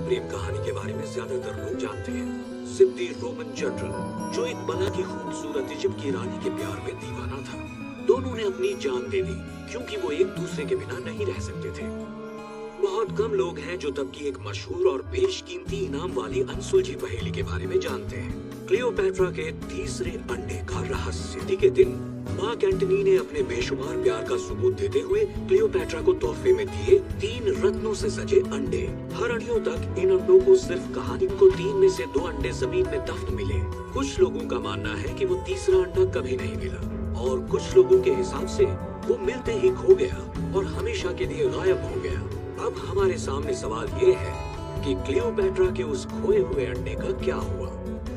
प्रेम कहानी के बारे में ज्यादातर लोग जानते हैं। सिद्दी रोमन जनरल जो एक बला की खूबसूरत इजिप्ट की रानी के प्यार में दीवाना था। दोनों ने अपनी जान दे दी क्योंकि वो एक दूसरे के बिना नहीं रह सकते थे। बहुत कम लोग हैं जो तब की एक मशहूर और बेशकीमती इनाम वाली अनसुलझी पहेली के बारे में जानते हैं। क्लियोपैट्रा के तीसरे अंडे का रहस्य के दिन मार्क एंटनी ने अपने बेशुमार प्यार का सबूत देते हुए क्लियोपैट्रा को तोहफे में दिए 3 रत्नों से सजे अंडे। हरड़ियों तक इन अंडों को सिर्फ कहानी को 3 में से 2 अंडे जमीन में दफन मिले। कुछ लोगों का मानना है कि वो तीसरा अंडा कभी नहीं मिला और कुछ लोगों के हिसाब से वो मिलते ही खो गया और हमेशा के लिए गायब हो गया। अब हमारे सामने सवाल ये है कि क्लियोपैट्रा के उस खोए हुए अंडे का क्या हुआ,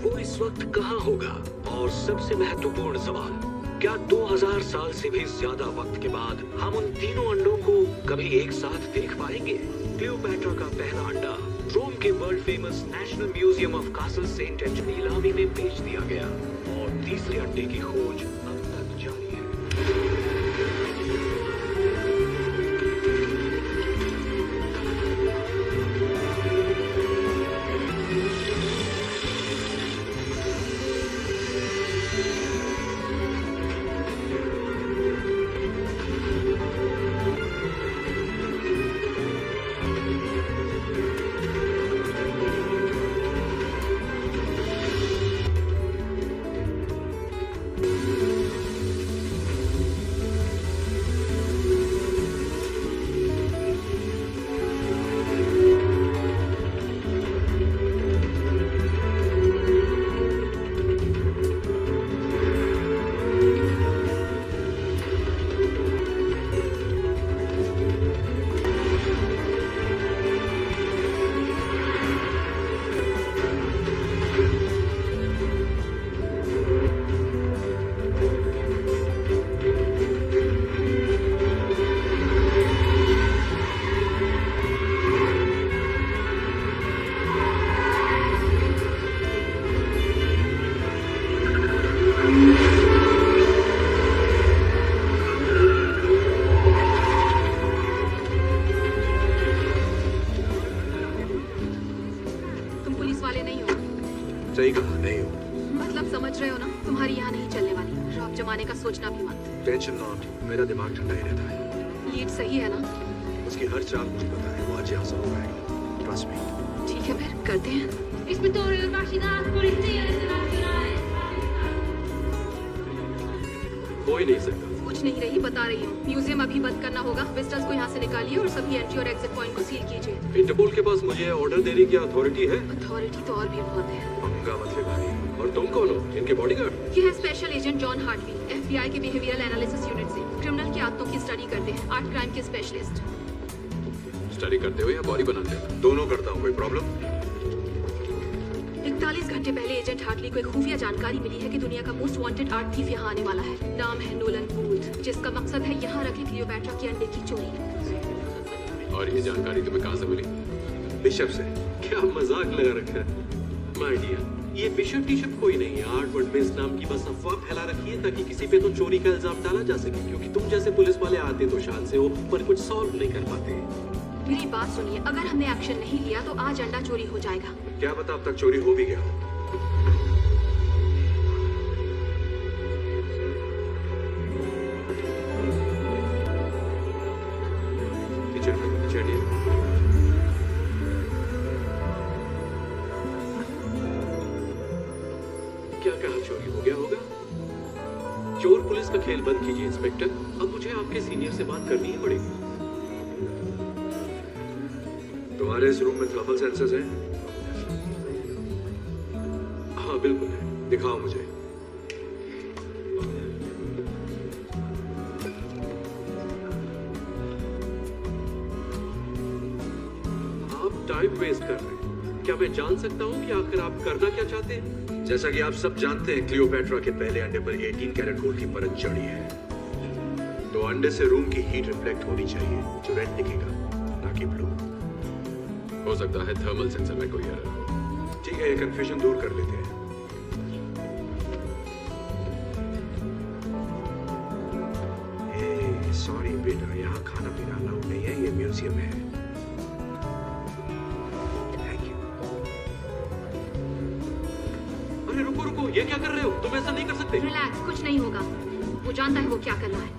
वो इस वक्त कहाँ होगा? और सबसे महत्वपूर्ण सवाल, क्या 2000 साल से भी ज्यादा वक्त के बाद हम उन तीनों अंडों को कभी एक साथ देख पाएंगे? क्लियोपैट्रा का पहला अंडा रोम के world famous national museum of castle Saint Anthony नीलामी में बेच दिया गया और तीसरे अंडे की खोज अब तक जारी है। सही कहा, नहीं हूँ। मतलब समझ रहे हो ना, तुम्हारी यहाँ नहीं चलने वाली। रॉब जमाने का सोचना भी मत। टेंशन नॉट, मेरा दिमाग ठंडा ही रहता है। लीड सही है ना? उसकी हर चाल मुझे पता है, वो आज यहाँ से हो आएगी। Trust me. ठीक है फिर करते हैं। हो ही नहीं सकता। कुछ नहीं रही, बता रही हूँ। म्यूजियम अभी बंद करना होगा। विजिटर्स को यहाँ से निकालिए और सभी एंट्री और एग्जिट पॉइंट को सील कीजिए। इंटरपोल के पास मुझे ऑर्डर देने की अथॉरिटी है? अथॉरिटी तो और भी बहुत है। पंगा मत ले भाई। और तुम कौन हो? इनके बॉडीगार्ड? ये है special agent John Hartley, FBI के बिहेवियरल एनालिसिस यूनिट से। क्रिमिनल की आदतों की स्टडी करते हैं, आर्ट क्राइम के स्पेशलिस्ट। स्टडी करते हो या बॉडी बनाते हो? दोनों करता हूँ। कोई प्रॉब्लम? 41 घंटे पहले एजेंट हार्टली को एक खुफिया जानकारी मिली है कि दुनिया का मोस्ट वांटेड आर्ट थीफ यहाँ आने वाला है। नाम है नोलन वुड, जिसका मकसद है यहाँ रखे क्लियोपैट्रा के अंडे की चोरी। और ये जानकारी तुम्हें कहाँ से मिली? बिशप से। क्या मजाक लगा रखा है? माय डियर, ये बिशप टिशप कोई नहीं है। आर्ट वर्डबेस नाम की बस अफवाह फैला रखी है ताकि किसी पे तो चोरी का इल्जाम डाला जा सके, क्योंकि तुम जैसे पुलिस वाले आते तो शान से हो पर कुछ सॉल्व नहीं कर पाते। मेरी बात सुनिए, अगर हमने एक्शन नहीं लिया तो आज अंडा चोरी हो जाएगा। क्या पता अब तक चोरी हो भी गया हो। क्या कहा चोरी हो गया होगा? चोर पुलिस का खेल बंद कीजिए इंस्पेक्टर। अब मुझे आपके सीनियर से बात करनी ही पड़ेगी। तुम्हारे इस रूम में थर्मल सेंसर्स हैं? हाँ बिल्कुल है, दिखाओ मुझे। आप टाइम वेस्ट कर रहे हैं। क्या मैं जान सकता हूँ कि आखिर आप करना क्या चाहते हैं? जैसा कि आप सब जानते हैं, क्लियोपैट्रा के पहले अंडे पर 18 कैरेट गोल्ड की परत चढ़ी है। तो अंडे से रूम की हीट रिफ्लेक्ट होनी चाहिए, जो रेड दिखेगा, ना कि ब्लू। हो सकता है थर्मल सेंसर में कोई एरर हो। ठीक है, ये कंफ्यूजन दूर कर लेते हैं। सॉरी बेटा, यहाँ खाना पीना अलाउड नहीं है, ये म्यूजियम है। Thank you. अरे रुको रुको, ये क्या कर रहे हो? तुम ऐसा नहीं कर सकते। रिलैक्स, कुछ नहीं होगा। वो जानता है वो क्या करना है।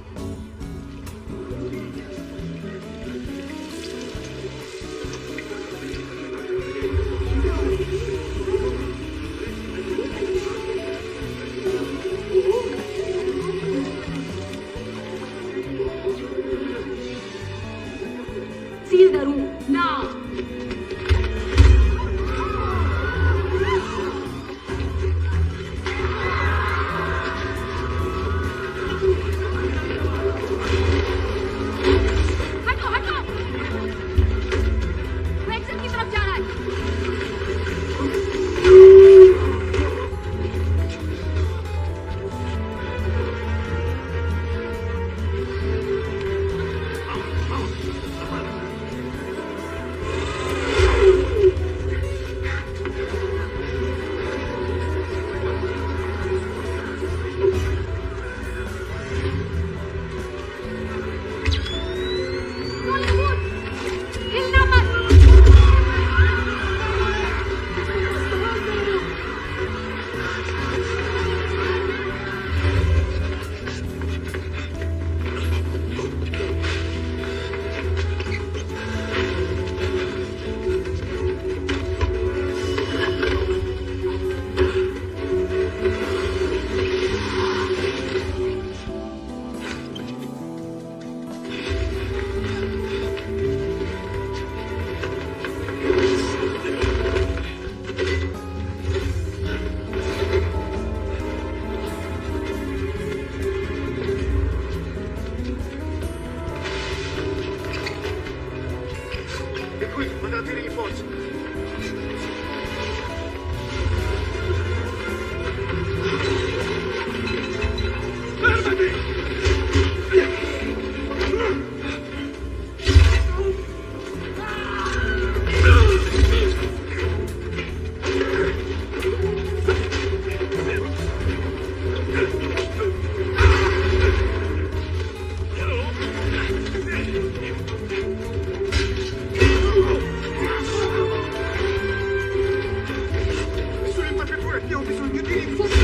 Seal the room now. हटो हटो, वो एग्जिट की तरफ जा रहा है। हिलना मत। Mandate rinforzi. Fermati! Abbiamo bisogno di rinforzi.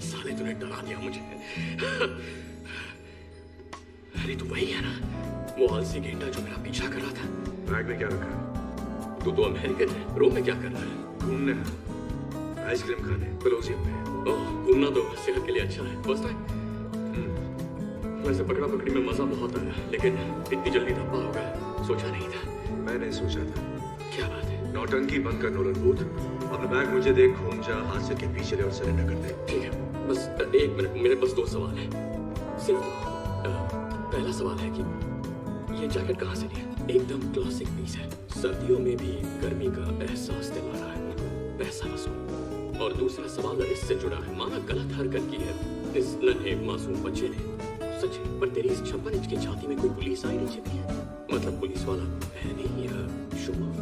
साले तूने डरा दिया मुझे। अरे तू वही है ना, वो आलसी गेंडा जो मेरा पीछा कर रहा था। बैग में क्या रखा है? तू तो अमेरिकन है, रोम में क्या कर रहा है? घूमने, आइसक्रीम खाने, कोलोसियम में। ओह, घूमना तो सेहत के लिए अच्छा है। फर्स्ट टाइम वैसे पकड़ा पकड़ी में मजा बहुत आया, लेकिन इतनी जल्दी धब्बा होगा सोचा नहीं था। मैंने सोचा था। क्या बात है? नौटंकी बंद कर नोलन बूथ। अपना बैग मुझे देख, घूम जा, हाथ से के पीछे ले और सरेंडर कर दे। ठीक है, बस एक मिनट, मेरे पास 2 सवाल है सिर्फ। पहला सवाल है कि ये जैकेट कहाँ से लिया? एकदम क्लासिक पीस है, सर्दियों में भी गर्मी का एहसास दिला रहा है, पैसा वसूल। और दूसरा सवाल इससे जुड़ा है, माना गलत हरकत की है इस नन्हे मासूम बच्चे ने, सच है, पर तेरी इस 56 इंच की छाती में कोई पुलिस आईडी छिपी है? मतलब पुलिस वाला है नहीं या शो ऑफ?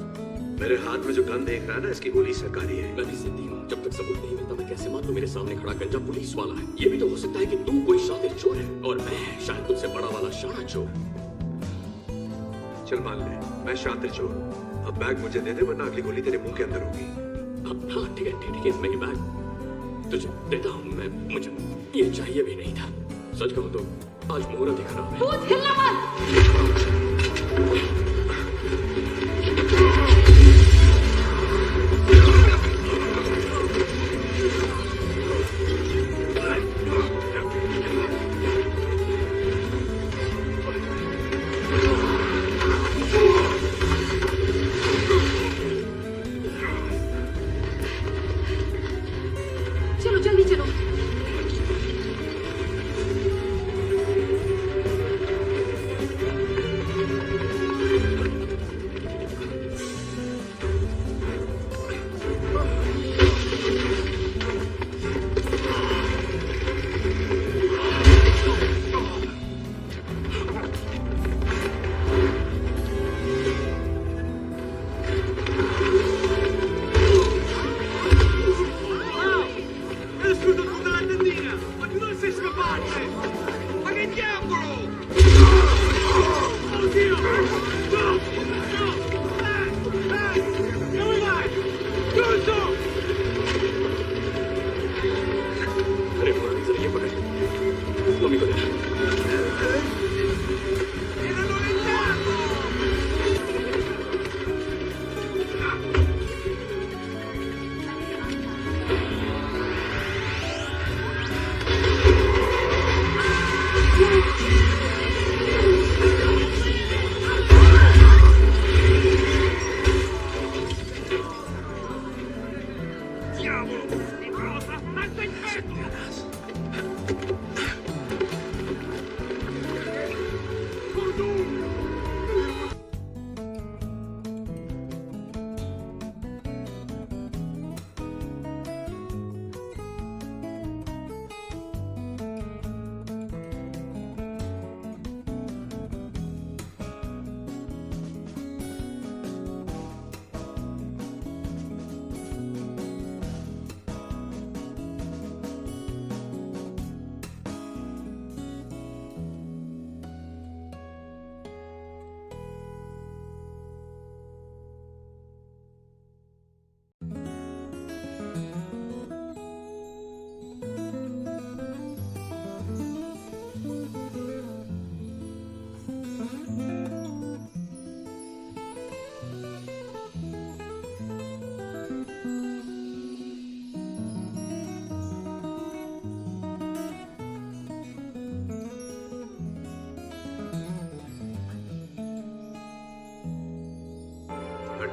मेरे हाथ में जो गन देख रहा है ना, इसकी गोली सरकारी है। मैं भी सिद्धि हूँ, जब तक सबूत नहीं मिलता मैं कैसे मान लूं मेरे सामने खड़ा गंजा पुलिस वाला है? ये भी तो हो सकता है कि तू कोई शातिर चोर है और मैं शायद तुझसे बड़ा वाला शाना चोर। चल मान ले, मैं शातिर चोर हूँ। अब बैग मुझे दे दे, वरना अगली गोली तेरे मुंह के अंदर होगी। हाँ ठीक है, मैं ये बैग तुझे देता हूँ। मुझे ये चाहिए भी नहीं था। सच कहूँ तो आज मुहूर्त ही खराब है। भूत हिलना मत।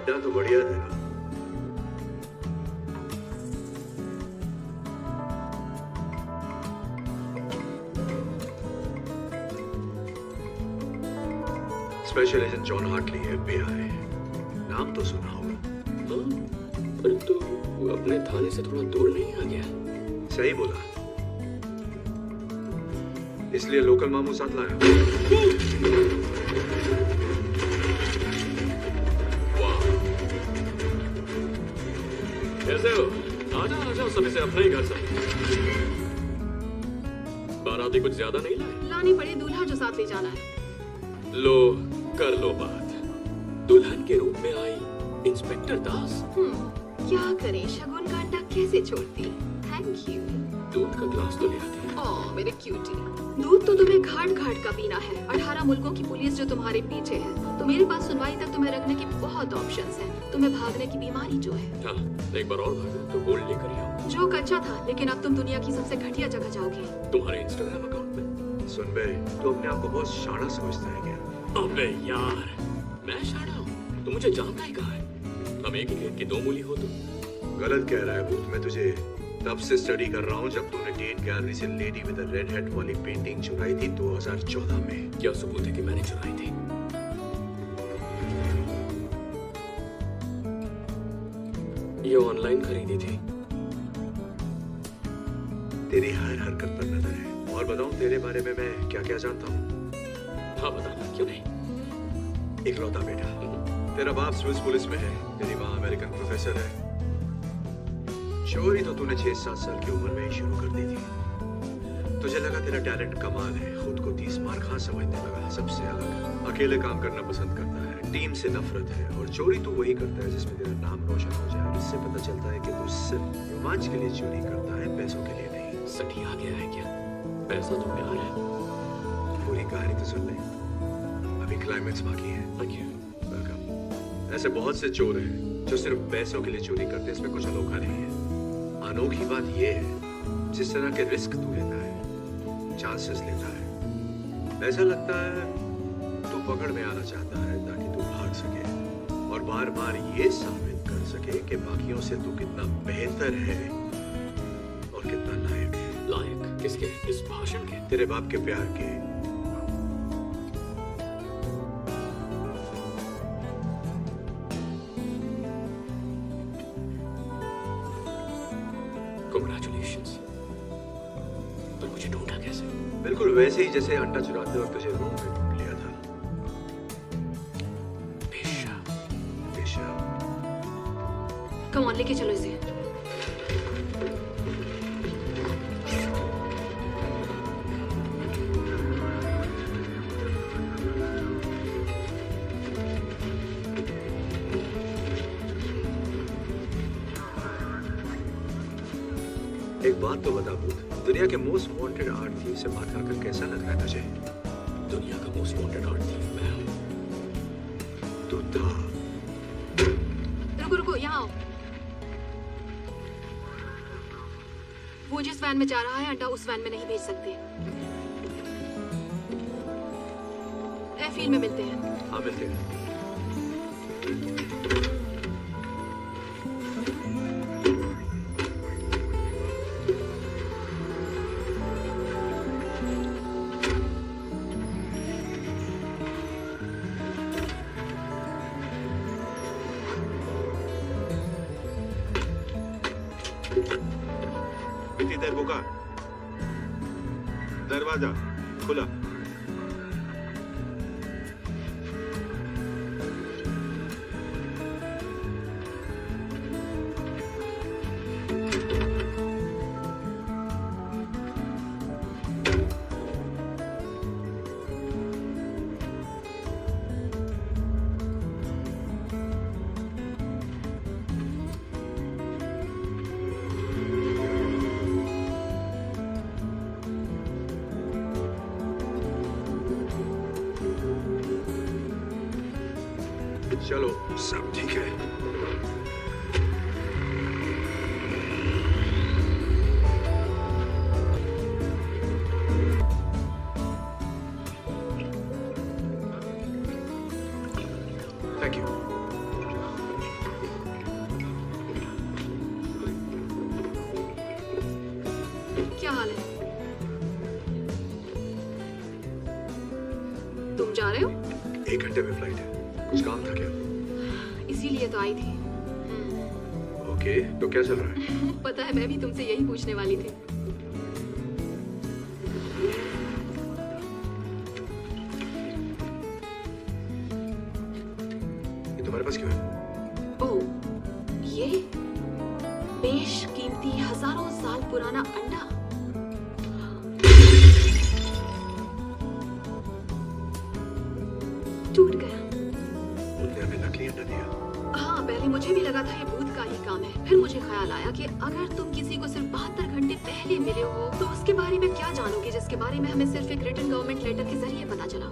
अड्डा तो बढ़िया था। Special agent John Hartley, FBI। नाम तो सुना होगा। हाँ, पर तो अपने थाने से थोड़ा दूर नहीं आ गया? सही बोला, इसलिए लोकल मामू साथ लाया। वाह, कैसे हो? आजा आजा, समय से अपना ही घर से। बाराती कुछ ज्यादा नहीं लाए? लानी पड़े दूल्हा जो साथ ले जाना है। लो, कर लो बात। दुल्हन के रूप में आई इंस्पेक्टर दास। क्या करें, शगुन का अड्डा कैसे छोड़ती। Thank you. दूध का ग्लास तो ले आती। ओह मेरे क्यूटी, दूध तो तुम्हें घाट घाट का पीना है। 18 मुल्कों की पुलिस जो तुम्हारे पीछे है, तो मेरे पास सुनवाई तक तुम्हें रखने की बहुत ऑप्शंस हैं। तुम्हें भागने की बीमारी जो है। हाँ, एक बार और भागो तो गोल्ड लेकर ही आओ। जो कच्चा था, लेकिन अब तुम दुनिया की सबसे घटिया जगह जाओगे। तुम्हारे इंस्टाग्राम अकाउंट पे। सुन बे, तू अपने आप को बहुत शाना समझता है क्या? अबे यार, मैं शाना हूँ? तू मुझे जानता ही कहाँ है? हम एक ही खेत की दो मूली हो तुम। गलत कह रहा है भूत। मैं तुझे तब से स्टडी कर रहा हूँ जब तूने टेट गैलरी से lady with the red head वाली पेंटिंग चुराई थी 2014 में। क्या सबूत है कि मैंने चुराई थी? ये ऑनलाइन खरीदी थी। तेरी हर हरकत पर नजर है। और बताऊं तेरे बारे में मैं क्या क्या जानता हूँ? हाँ बताना, क्यों नहीं? इकलौता बेटा। तेरा बाप स्विस पुलिस में है, तेरी माँ अमेरिकन प्रोफेसर है। चोरी तो तूने 6-7 साल की उम्र में ही शुरू कर दी थी। तुझे लगा तेरा टैलेंट कमाल है, खुद को 30 मार खां समझने लगा, सबसे अलग। अकेले काम करना पसंद करता है, टीम से नफरत है, और चोरी तू वही करता है जिसमें तेरा नाम रोशन हो जाए। इससे पता चलता है कि तू सिर्फ रोमांच के लिए चोरी करता है, पैसों के लिए नहीं। सठी आ गया है क्या? पैसा तो प्यार है। पूरी कहानी तो सुन ले, अभी क्लाइमेक्स बाकी है। वेलकम। ऐसे बहुत से चोर हैं जो सिर्फ पैसों के लिए चोरी करते हैं, इसमें कुछ अनोखा नहीं है। अनोखी बात यह है जिस तरह के रिस्क तू लेता है, चांसेस लेता है। ऐसा लगता है तू पकड़ में आना चाहता है ताकि तू भाग सके और बार बार ये साबित कर सके कि बाकियों से तू कितना बेहतर है और कितना लायक है। लायक किसके? इस भाषण के? तेरे बाप के प्यार के। Congratulations। पर मुझे ढूंढा कैसे? बिल्कुल वैसे ही जैसे अंडा चुराते वक्त तुझे रूम में ढूंढ लिया था। बेशक। बेशक। कम ऑन, लेके चलो इसे। एक बात तो बता भूत, दुनिया के मोस्ट वांटेड आर्ट थीव से मार खाकर कैसा लग रहा है तुझे? दुनिया का मोस्ट वांटेड आर्ट थीव मैं हूं। तू था। रुको रुको, यहाँ आओ। वो जिस वैन में जा रहा है, अंडा उस वैन में नहीं भेज सकते। एयरफील्ड में मिलते हैं। हाँ मिलते हैं। बुका, दरवाजा खुला। चलो सब ठीक है। Thank you. में फ्लाइट है? कुछ काम था क्या? इसीलिए तो आई थी। ओके, तो क्या चल रहा है? पता है, मैं भी तुमसे यही पूछने वाली थी। ये तुम्हारे पास क्यों है? ओह, ये बेशकीमती हजारों साल पुराना अंडा। टूट गया। उनने हमें नकली अंडा दिया। हाँ, पहले मुझे भी लगा था ये भूत का ही काम है। फिर मुझे ख्याल आया कि अगर तुम किसी को सिर्फ 72 घंटे पहले मिले हो तो उसके बारे में क्या जानोगे जिसके बारे में हमें सिर्फ एक रिटन गवर्नमेंट लेटर के जरिए पता चला।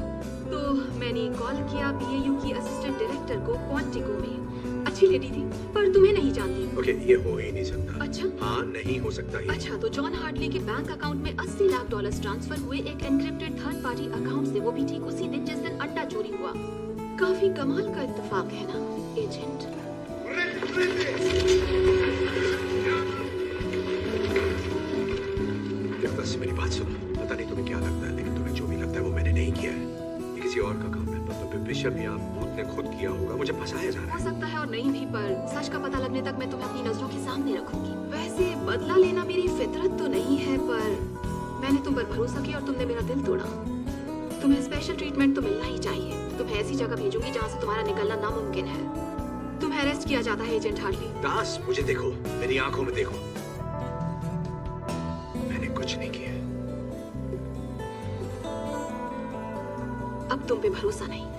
तो मैंने कॉल किया बीएयू की असिस्टेंट डायरेक्टर को क्वांटिको में। अच्छी लेडी थी पर तुम्हें नहीं जानती। ओके, ये हो ही नहीं सकता। अच्छा? हाँ, नहीं हो सकता ये। अच्छा, तो जॉन हार्टली के बैंक अकाउंट में $80 लाख ट्रांसफर हुए एक एनक्रिप्टेड थर्ड पार्टी अकाउंट से, वो भी ठीक उसी दिन जिस दिन अंडा चोरी हुआ। काफी कमाल का इत्तेफाक है ना एजेंट? क्या बस मेरी बात सुनो। पता नहीं तुम्हें क्या लगता है, लेकिन तुम्हें जो भी लगता है वो मैंने नहीं किया है। ये किसी और का काम है। बिशप या भूत ने खुद किया होगा। मुझे फंसाया जा रहा हो है। सकता है और नहीं भी, पर सच का पता लगने तक मैं तुम्हें अपनी नजरों के सामने रखूंगी। वैसे बदला लेना मेरी फितरत तो नहीं है, पर मैंने तुम पर भरोसा किया और तुमने मेरा दिल तोड़ा। तुम्हें स्पेशल ट्रीटमेंट तो मिलना ही चाहिए। तुम्हें ऐसी जगह भेजूंगी जहाँ से तुम्हारा निकलना नामुमकिन है। तुम्हें अरेस्ट किया जाता है एजेंट हार्टली। दास, मुझे देखो, मेरी आंखों में देखो। मैंने कुछ नहीं किया। अब तुम पे भरोसा नहीं।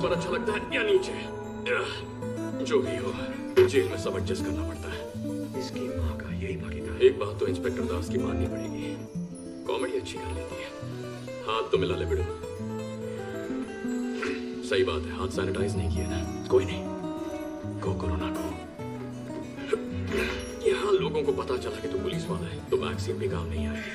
अच्छा लगता है या नीचे? जो भी हो, जेल में सब एडजस्ट करना पड़ता है। इसकी माँ का यही बाकी था। एक बात तो इंस्पेक्टर दास की माननी पड़ेगी, कॉमेडी अच्छी कर लेती है। हाथ तो मिला ले बिड़ू। सही बात है, हाथ सैनिटाइज नहीं किए ना। कोई नहीं, को कोरोना को। यहाँ लोगों को पता चला कि तू पुलिस वाला है तो वैक्सीन भी काम नहीं आएगी।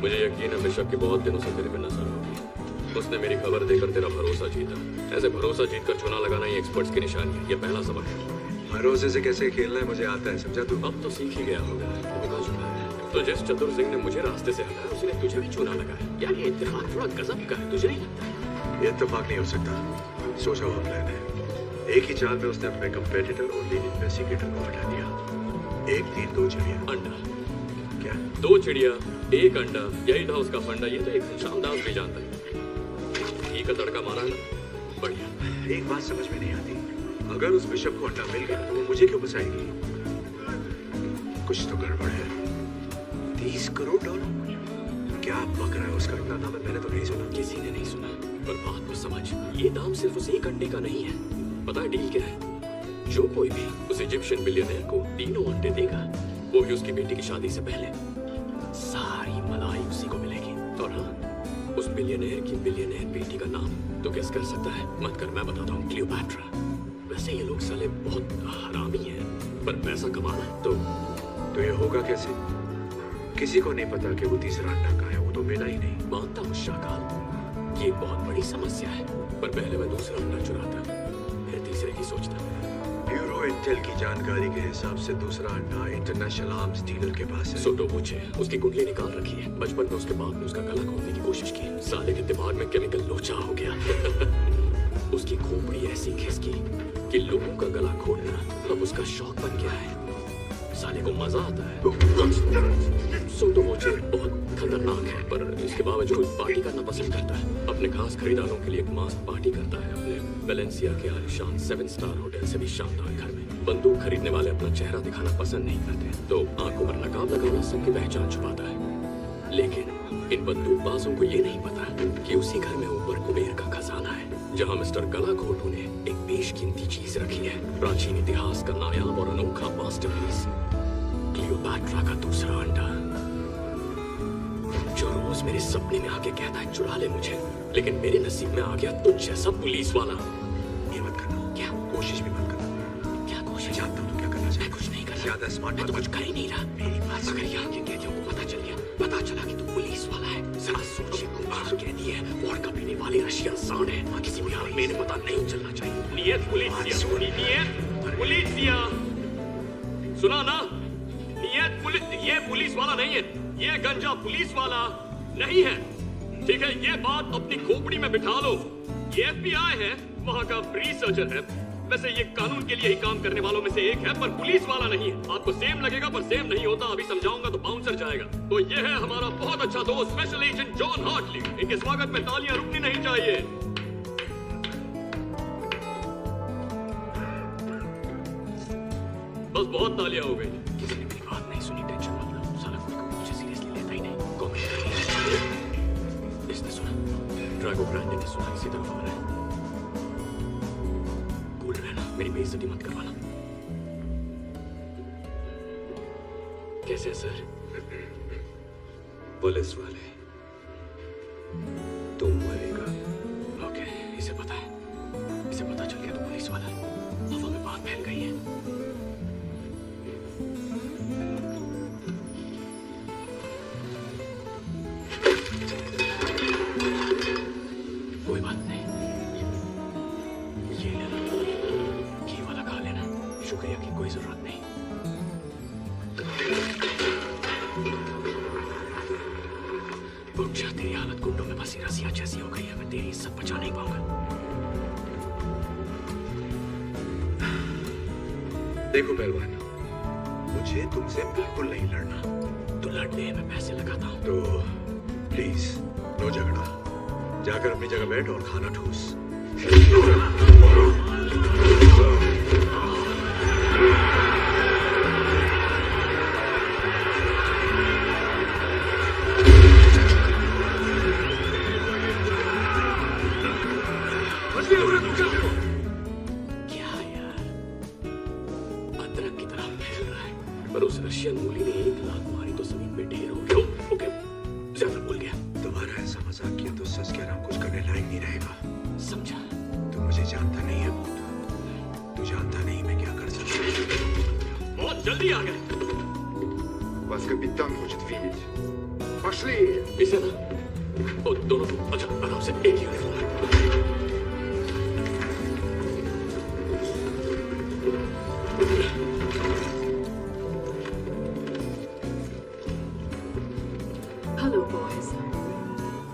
मुझे यकीन है बिशप की बहुत दिनों से तेरे पे नजर होगी। उसने मेरी खबर देकर तेरा भरोसा जीता। ऐसे भरोसा जीतकर चुना लगाना ही एक्सपर्ट्स की निशानी है। ये पहला सबक है। भरोसे से कैसे खेलना है मुझे आता है, समझा तू? अब तो सीख ही गया होगा। तो जिस चतुर सिंह ने मुझे रास्ते से हटाया उसने तुझे भी चुना लगाया। यार ये इत्तेफाक थोड़ा गजब का है, तुझे नहीं लगता? ये इत्तेफाक नहीं हो सकता। सोचा हुआ प्लान है। एक ही चाल में उसने अपने कंपेटिटर और लीड इन्वेस्टिगेटर को हटा दिया। एक तीर दो चिड़िया। अंडा क्या? 2 चिड़िया 1 अंडा, यही था उसका फंडा। ये तो एक शानदार भी जानता है। ठीक है, तड़का मारा है ना? बढ़िया। एक बात समझ में नहीं आती, अगर उस बिशप को अंडा मिल गया तो वो मुझे क्यों बचाएगी? कुछ तो गड़बड़ है। $30 करोड़? क्या बक रहा है? उसका अंडा नाम है, मैंने तो नहीं सुना। किसी ने नहीं सुना, पर बात को समझ। ये दाम सिर्फ उस एक अंडे का नहीं है। पता है डील क्या है? जो कोई भी उस इजिप्शियन बिलियनर को 3 अंडे देगा, वो भी उसकी बेटी की शादी से पहले, सारी मलाई उसी को मिलेगी। और हाँ, उस बिलियनर की बिलियनर बेटी का नाम तो गेस कर सकता है? मत कर, मैं बताता हूँ। क्लियोपैट्रा। वैसे ये लोग साले बहुत हरामी हैं, पर पैसा कमाना है तो ये होगा कैसे? किसी को नहीं पता कि वो तीसरा अंडा का है। वो तो मिला ही नहीं। मानता हूँ शाकाल, ये एक बहुत बड़ी समस्या है, पर पहले मैं दूसरा अंडा चुराता, फिर तीसरे की सोचता। ब्यूरो इंटेल की जानकारी के हिसाब से दूसरा अंडा इंटरनेशनल आर्म्स डीलर के पास है। सोटो पूछे, उसकी कुंडली निकाल रखी है। बचपन में उसके बाप ने उसका गला खोलने की कोशिश की। साले के दिमाग में केमिकल लोचा हो गया। उसकी खोपड़ी ऐसी खिसकी कि लोगों का गला खोलना अब उसका शौक बन गया है। साले को मजा आता है। सोटो वोचे बहुत खतरनाक है, पर इसके बावजूद पार्टी करना पसंद करता है। अपने खास खरीदारों के लिए एक मास्क पार्टी करता है अपने वेलेंसिया के आलिशान 7 स्टार होटल से भी शानदार घर में। बंदूक खरीदने वाले अपना चेहरा दिखाना पसंद नहीं करते, तो आंखों पर नकाब लगाना सबकी पहचान छुपाता है। लेकिन इन बंदूकबाजों को ये नहीं पता कि उसी घर में ऊपर कुबेर का खजाना है, जहाँ मिस्टर गलाघोटू ने एक बेशकीमती चीज रखी है, प्राचीन इतिहास का नायाब और अनोखा मास्टरपीस, क्लियोपैट्रा का दूसरा अंडा, जो रोज मेरे सपने में आके कहता है चुरा ले मुझे, लेकिन मेरे नसीब में आ गया तुझ जैसा पुलिस वाला। ये मत करना, क्या कोशिश भी मत करना। क्या कोशिश? जानता हूँ तू क्या करना मैं कुछ नहीं कर रहा। ज्यादा स्मार्ट मैं तो कुछ कर ही नहीं रहा। मेरी बात अगर यहाँ के कैदियों को पता चल गया, पता चला कि तू पुलिस वाला है, जरा सोचिए, कुमार कैदी है, वोडका पीने वाले रशिया सांड है, किसी भी हाल में इन्हें पता नहीं चलना चाहिए। नियत पुलिसिया, सुना ना? नियत ये पुलिस वाला नहीं है, ये गंजा पुलिस वाला नहीं है, ठीक है? ये बात अपनी खोपड़ी में बिठा लो। ये FBI है, वहाँ का रिसर्चर है, वैसे ये कानून के लिए ही काम करने वालों में से एक है, पर पुलिस वाला नहीं है। आपको सेम लगेगा पर सेम नहीं होता, अभी समझाऊंगा तो बाउंसर जाएगा। तो ये है हमारा बहुत अच्छा दोस्त स्पेशल एजेंट जॉन हार्टली। इनके स्वागत में तालियां रुकनी नहीं चाहिए। बस बहुत तालियां हो गई। किसी ने मेरी बात नहीं सुनी, टेंशन मत लो, साला कोई मुझे सीरियसली लेता ही नहीं। कॉमेंट इसने सुना, ड्रैगो ब्रांड ने सुना, इसी तरफ आ रहा है। कूल रहना, मेरी बेइज्जती मत करवाना। कैसे है सर? पुलिस वाले, तुम मरेगा। ओके, इसे पता है, इसे पता चल गया तो पुलिस वाला है। हवा में बात फैल गई है। कोई बात नहीं, ये लेना, घी वाला खा लेना, शुक्रिया की कोई जरूरत नहीं। उठ जा, तेरी हालत गुंडों में फंसी रसिया जैसी हो गई है, मैं तेरी इज्जत बचा नहीं पाऊंगा। देखो पहलवान, मुझे तुमसे बिल्कुल नहीं लड़ना। तो लड़ने में पैसे लगाता हूँ। तो प्लीज नो झगड़ा, जाकर अपनी जगह बैठ और खाना ठूस। क्या यार, अदरक की तरह फैल रहा है, पर उस रशियन मूली ने एक लात मारी तो जमीन पे ढेर हो गया। ओके, ज्यादा बोल गया। तुम्हारा ऐसा मजाक किया तो सच कह रहा हूं, कुछ करने लायक नहीं रहेगा। समझा? तू मुझे जानता नहीं है भूत, तू जानता नहीं मैं क्या कर सकता हूं। बहुत जल्दी आ गए। Вас капитан хочет видеть. Пошли! इसे ना, ओ दोनों को अच्छा आराम से, एक यूनिफॉर्म है। Hello boys.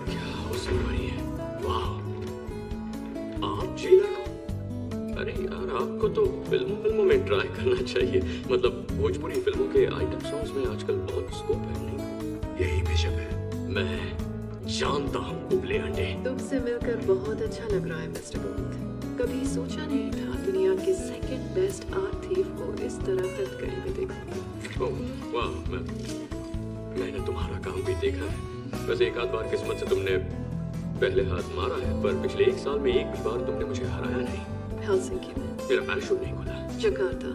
क्या हुस्नबारी है, वाह। आप जेलर हो? अरे यार, आपको तो फिल्मों में ट्राई करना चाहिए। मतलब भोजपुरी फिल्मों के आइटम सॉन्ग्स में आजकल बहुत स्कोप है, नहीं? यही बेशक है। मैं जानता हूँ उबले अंडे। तुमसे मिलकर बहुत अच्छा लग रहा है मिस्टर बूथ। कभी सोचा नहीं था दुनिया के सेकंड बेस्ट आर्ट थीफ को इस तरह हथकड़ी में देखूंगा। ओह वाह, मैंने तुम्हारा काम भी देखा है। वैसे एक आध बार किस्मत से तुमने पहले हाथ मारा है, पर पिछले एक साल में एक भी बार तुमने मुझे हराया नहीं। हेलसिंकी में, मेरा पैराशूट नहीं खुला, जकार्ता,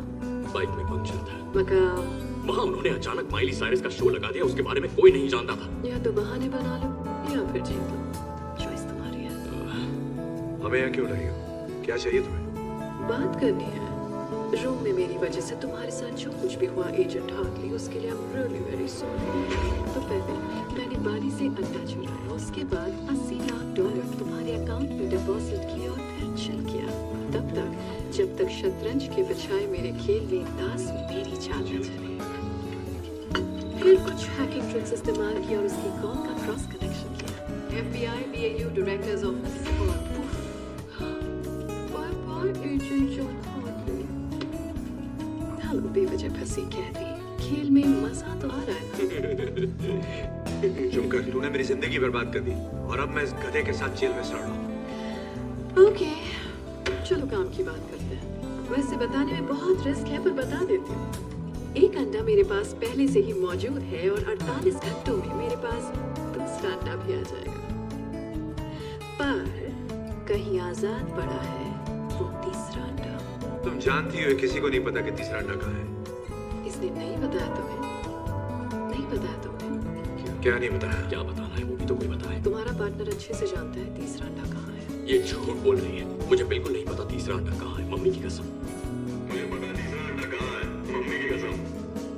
बाइक में पंक्चर था, मकाओ, वहाँ उन्होंने अचानक माइली साइरस का शो लगा दिया, उसके बारे में कोई नहीं जानता था। या तो बहाने बना लो या फिर जीत लो, चॉइस तुम्हारी है। हमें यहाँ क्यों लाई हो? क्या चाहिए तुम्हें? बात करनी है। रूम में मेरी वजह से तुम्हारे साथ जो कुछ भी हुआ एजेंट हार्टली, उसके लिए I'm really very sorry। तो पहले मैंने बारी से अंडा चुराया, उसके बाद $80 लाख तुम्हारे अकाउंट में डिपॉजिट किया और फिर चिल किया। तब तक जब तक शतरंज के बजाय मेरे खेल में दास मेरी चाल न चले। फिर कुछ हैकिंग ट्रिक्स इस्तेमाल किया और उसकी कॉल का क्रॉस कनेक्शन किया। FBI BAU डायरेक्टर्स ऑफिस और पुफ, bye bye agent John Hartley. Hello बेवजह फंसी कैदी, खेल में मजा तो आ रहा है ना? चुप कर, तूने मेरी जिंदगी बर्बाद कर दी और अब मैं इस गधे के साथ जेल में सड़ रहा हूँ। ओके, चलो काम की बात करते हैं। वैसे बताने में बहुत रिस्क है, पर बता देती हूँ। एक अंडा मेरे पास पहले से ही मौजूद है और 48 घंटों में मेरे पास दूसरा अंडा भी आ जाएगा। पर कहीं आजाद पड़ा है वो तीसरा अंडा। तुम जानती हो किसी को नहीं पता कि तीसरा अंडा कहाँ है। इसने नहीं बताया तुम्हें? नहीं बताया तुमने? क्या नहीं बताया? क्या बताना है वो भी तो कोई बताए। तुम्हारा पार्टनर अच्छे से जानता है तीसरा अंडा कहाँ है। ये झूठ बोल रही है, मुझे बिल्कुल नहीं पता तीसरा अंडा कहाँ है, मम्मी की कसम। मुझे पता तीसरा अंडा कहाँ है, मम्मी की कसम।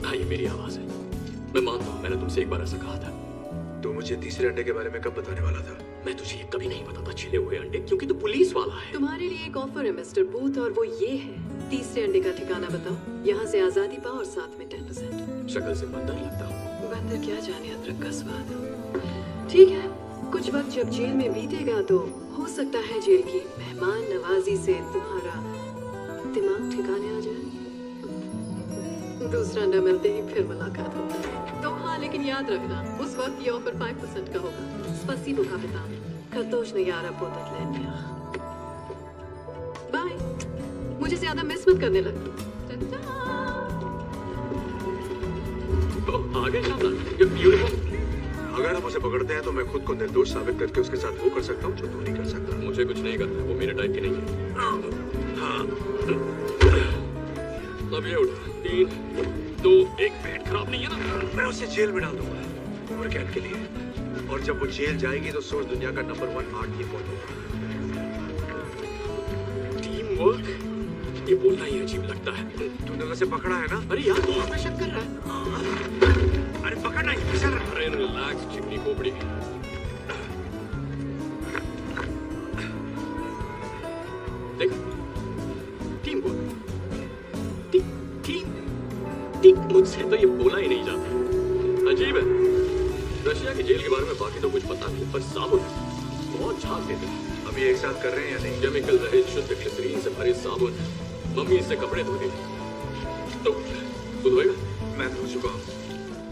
हाँ, ये मेरी आवाज है। मैं मानता हूँ मैंने तुमसे एक बार ऐसा कहा था। तो मुझे तीसरे अंडे के बारे में कब बताने वाला था? मैं तुझे ये कभी नहीं बताता छिले हुए अंडे, क्योंकि तू पुलिस वाला है। तुम्हारे लिए एक ऑफर है मिस्टर बूथ, और वो ये है, तीसरे अंडे का ठिकाना बताओ, यहाँ से आजादी पाओ और साथ में 10%। शक्ल से बंदर लगता हूँ। बंदर क्या जाने अदरक का स्वाद। ठीक है, कुछ वक्त जब जेल में बीतेगा तो हो सकता है जेल की मेहमान नवाजी से तुम्हारा दिमाग ठिकाने आ जाए। दूसरा अंडा मिलते ही फिर मुलाकात होगी। तो हाँ, लेकिन याद रखना उस वक्त ये ऑफर 5% का होगा। स्पसीबो कापितान, खरतोश नयारा पोततलेनिया। बाय, मुझे ज्यादा मिस मत करने लगा। आगे शानदार, ये ब्यूटीफुल। अगर हम उसे पकड़ते हैं तो मैं खुद को निर्दोष साबित करके उसके साथ वो कर सकता हूँ जो तू नहीं कर सकता। मुझे कुछ नहीं करना, वो मेरे टाइप की नहीं है। हाँ, अब ये उठ, 3, 2, 1, पेट खराब नहीं है ना? मैं उसे जेल में डाल दूंगा उम्र कैद के लिए। और जब वो जेल जाएगी तो सोच दुनिया का नंबर 1 आर्ट की फोटो। टीम वर्क, ये बोलना ही अजीब लगता है। तूने उसे पकड़ा है ना? अरे यार, तू उसमें शक कर रहा है। अरे पकड़ना ही फिसल रहा। अरे रिलैक्स चिकनी खोपड़ी। देख, टीम वर्क, टीम मुझसे तो ये बोला ही नहीं जाता। अजीब है, रशिया की जेल के बारे में बाकी तो कुछ पता नहीं, पर साबुन बहुत झाग देते हैं। अभी एक साथ कर रहे हैं या नहीं? केमिकल रहित शुद्ध ग्लिसरीन से भरे साबुन, मम्मी इससे कपड़े धो देती। तो तू धोएगा? मैं धो चुका हूँ।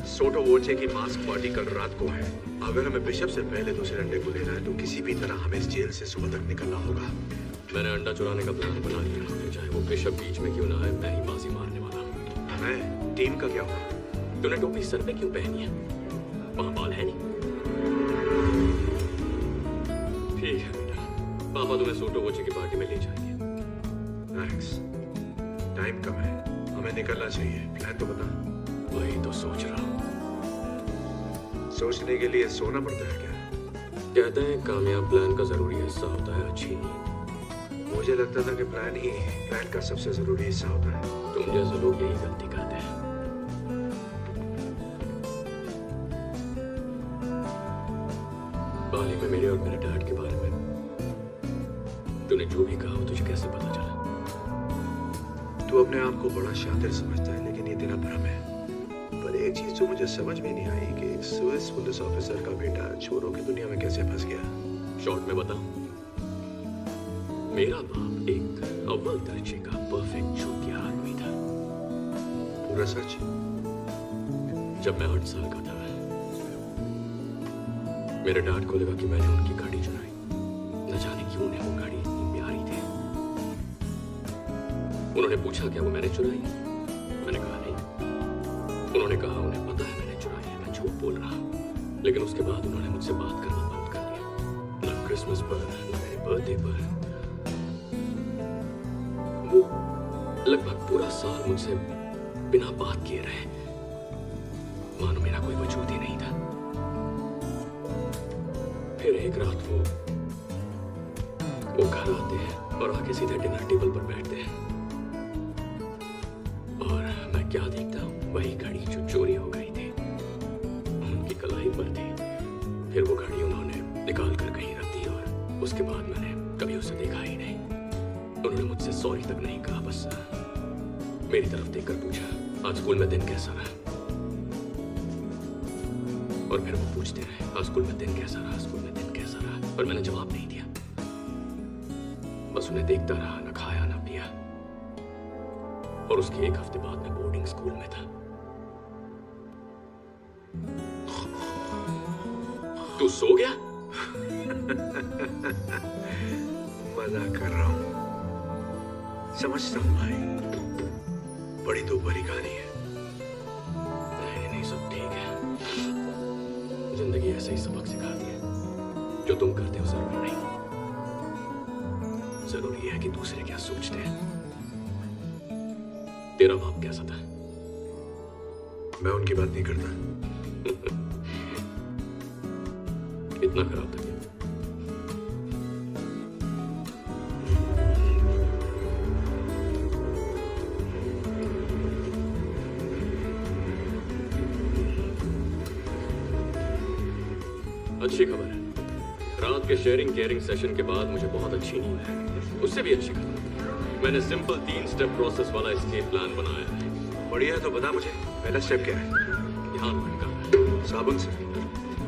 सोटो वोचे की मास्क पार्टी कल रात को है। अगर हमें बिशप से पहले दूसरे अंडे को लेना है तो किसी भी तरह हमें इस जेल से सुबह तक निकलना होगा। मैंने अंडा चुराने का प्लान बना लिया, चाहे वो बिशप बीच में क्यों ना है, मैं ही बाजी मारने वाला हूँ। मैं टीम का क्या हुआ? तूने टोपी सर पे क्यों पहनी है? वहाँ बाल है नहीं? ठीक है बेटा, पापा तुम्हें सोटो वोचे की पार्टी में ले जाएंगे। थैंक्स। टाइम कम है, हमें निकलना चाहिए। प्लान तो बता। वही तो सोच रहा हूँ। सोचने के लिए सोना पड़ता है क्या? कहते हैं कामयाब प्लान का जरूरी हिस्सा होता है अच्छी नींद। मुझे लगता था कि प्लान का सबसे जरूरी हिस्सा होता है। तुम जैसे लोग यही गलती करते हैं। बाली में मेरे और मेरे डैड के बारे में तूने जो भी कहा, तुझे कैसे पता चला? तू अपने आप को बड़ा शातिर समझता है, लेकिन ये तेरा भ्रम है। पर एक चीज जो मुझे समझ में नहीं आई कि स्विस पुलिस ऑफिसर का बेटा चोरों की दुनिया में कैसे फंस गया। शॉर्ट में बताऊं, मेरा बाप एक अव्वल दर्जे का परफेक्ट चूतिया आदमी था। पूरा सच? जब मैं 8 साल का था, मेरे डैड को लगा कि मैंने उनकी गाड़ी चुराई। न जाने क्यों उन्हें वो गाड़ी इतनी प्यारी थी। उन्होंने पूछा क्या वो मैंने चुराई? मैंने कहा नहीं। उन्होंने कहा उन्हें पता है मैंने चुराई है, मैं झूठ बोल रहा हूँ। लेकिन उसके बाद उन्होंने मुझसे बात करना बंद कर दिया। न क्रिसमस पर, न मेरे बर्थडे पर। वो लगभग पूरा साल मुझसे बिना बात किए रहे, मानो मेरा कोई वजूद ही नहीं था। फिर एक रात वो घर आते हैं और आके सीधे डिनर टेबल पर बैठते हैं, और मैं क्या देखता हूँ, वही घड़ी जो चोरी हो गई थी उनकी कलाई पर थी। फिर वो घड़ी उन्होंने निकाल कर कहीं रख दी, और उसके बाद मैंने कभी उसे देखा ही नहीं। उन्होंने मुझसे सॉरी तक नहीं कहा, बस मेरी तरफ देखकर पूछा आज स्कूल में दिन कैसा रहा, और फिर वो पूछते रहे आज स्कूल में दिन कैसा रहा, स्कूल में दिन कैसा रहा, पर मैंने जवाब नहीं दिया। बस उन्हें देखता रहा, न खाया न पिया। और उसके एक हफ्ते बाद मैं बोर्डिंग स्कूल में था। तू सो गया? मजाक कर रहा हूँ। समझता हूँ भाई, बड़ी तो बड़ी कहानी है। नहीं, सब ठीक है। जिंदगी ऐसे ही सबक सिखाती है। जो तुम करते हो जरूरी नहीं, जरूरी है कि दूसरे क्या सोचते हैं। तेरा बाप कैसा था? मैं उनकी बात नहीं करता। इतना खराब था क्या? अच्छी खबर है, रात के शेयरिंग केयरिंग सेशन के बाद मुझे बहुत अच्छी नींद है। उससे भी अच्छी खबर, मैंने सिंपल 3 स्टेप प्रोसेस वाला एस्केप प्लान बनाया है। बढ़िया है, तो बता मुझे पहला स्टेप क्या है? ध्यान भटका साबुन से।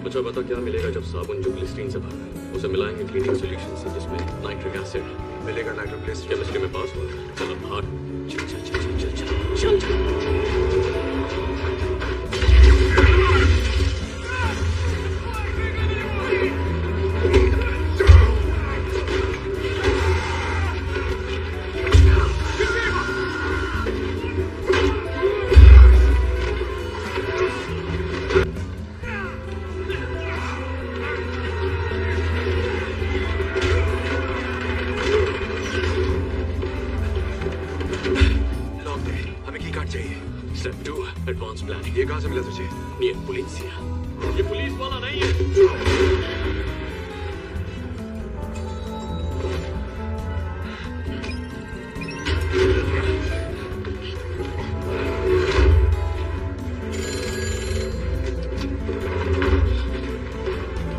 अच्छा बता, क्या मिलेगा जब साबुन जो ग्लिसरीन से भरा है उसे मिलाएंगे क्लीनिंग सॉल्यूशन से जिसमें नाइट्रिक एसिड मिलेगा? नाइट्रोग्लिसरीन। केमिस्ट्री में पास हुआ? चल अब भाग। चल चल चल चल चल चल चल। Step 2, advanced planning. ये कहाँ से मिला तुझे? ये पुलिसिया। ये पुलिस वाला नहीं है।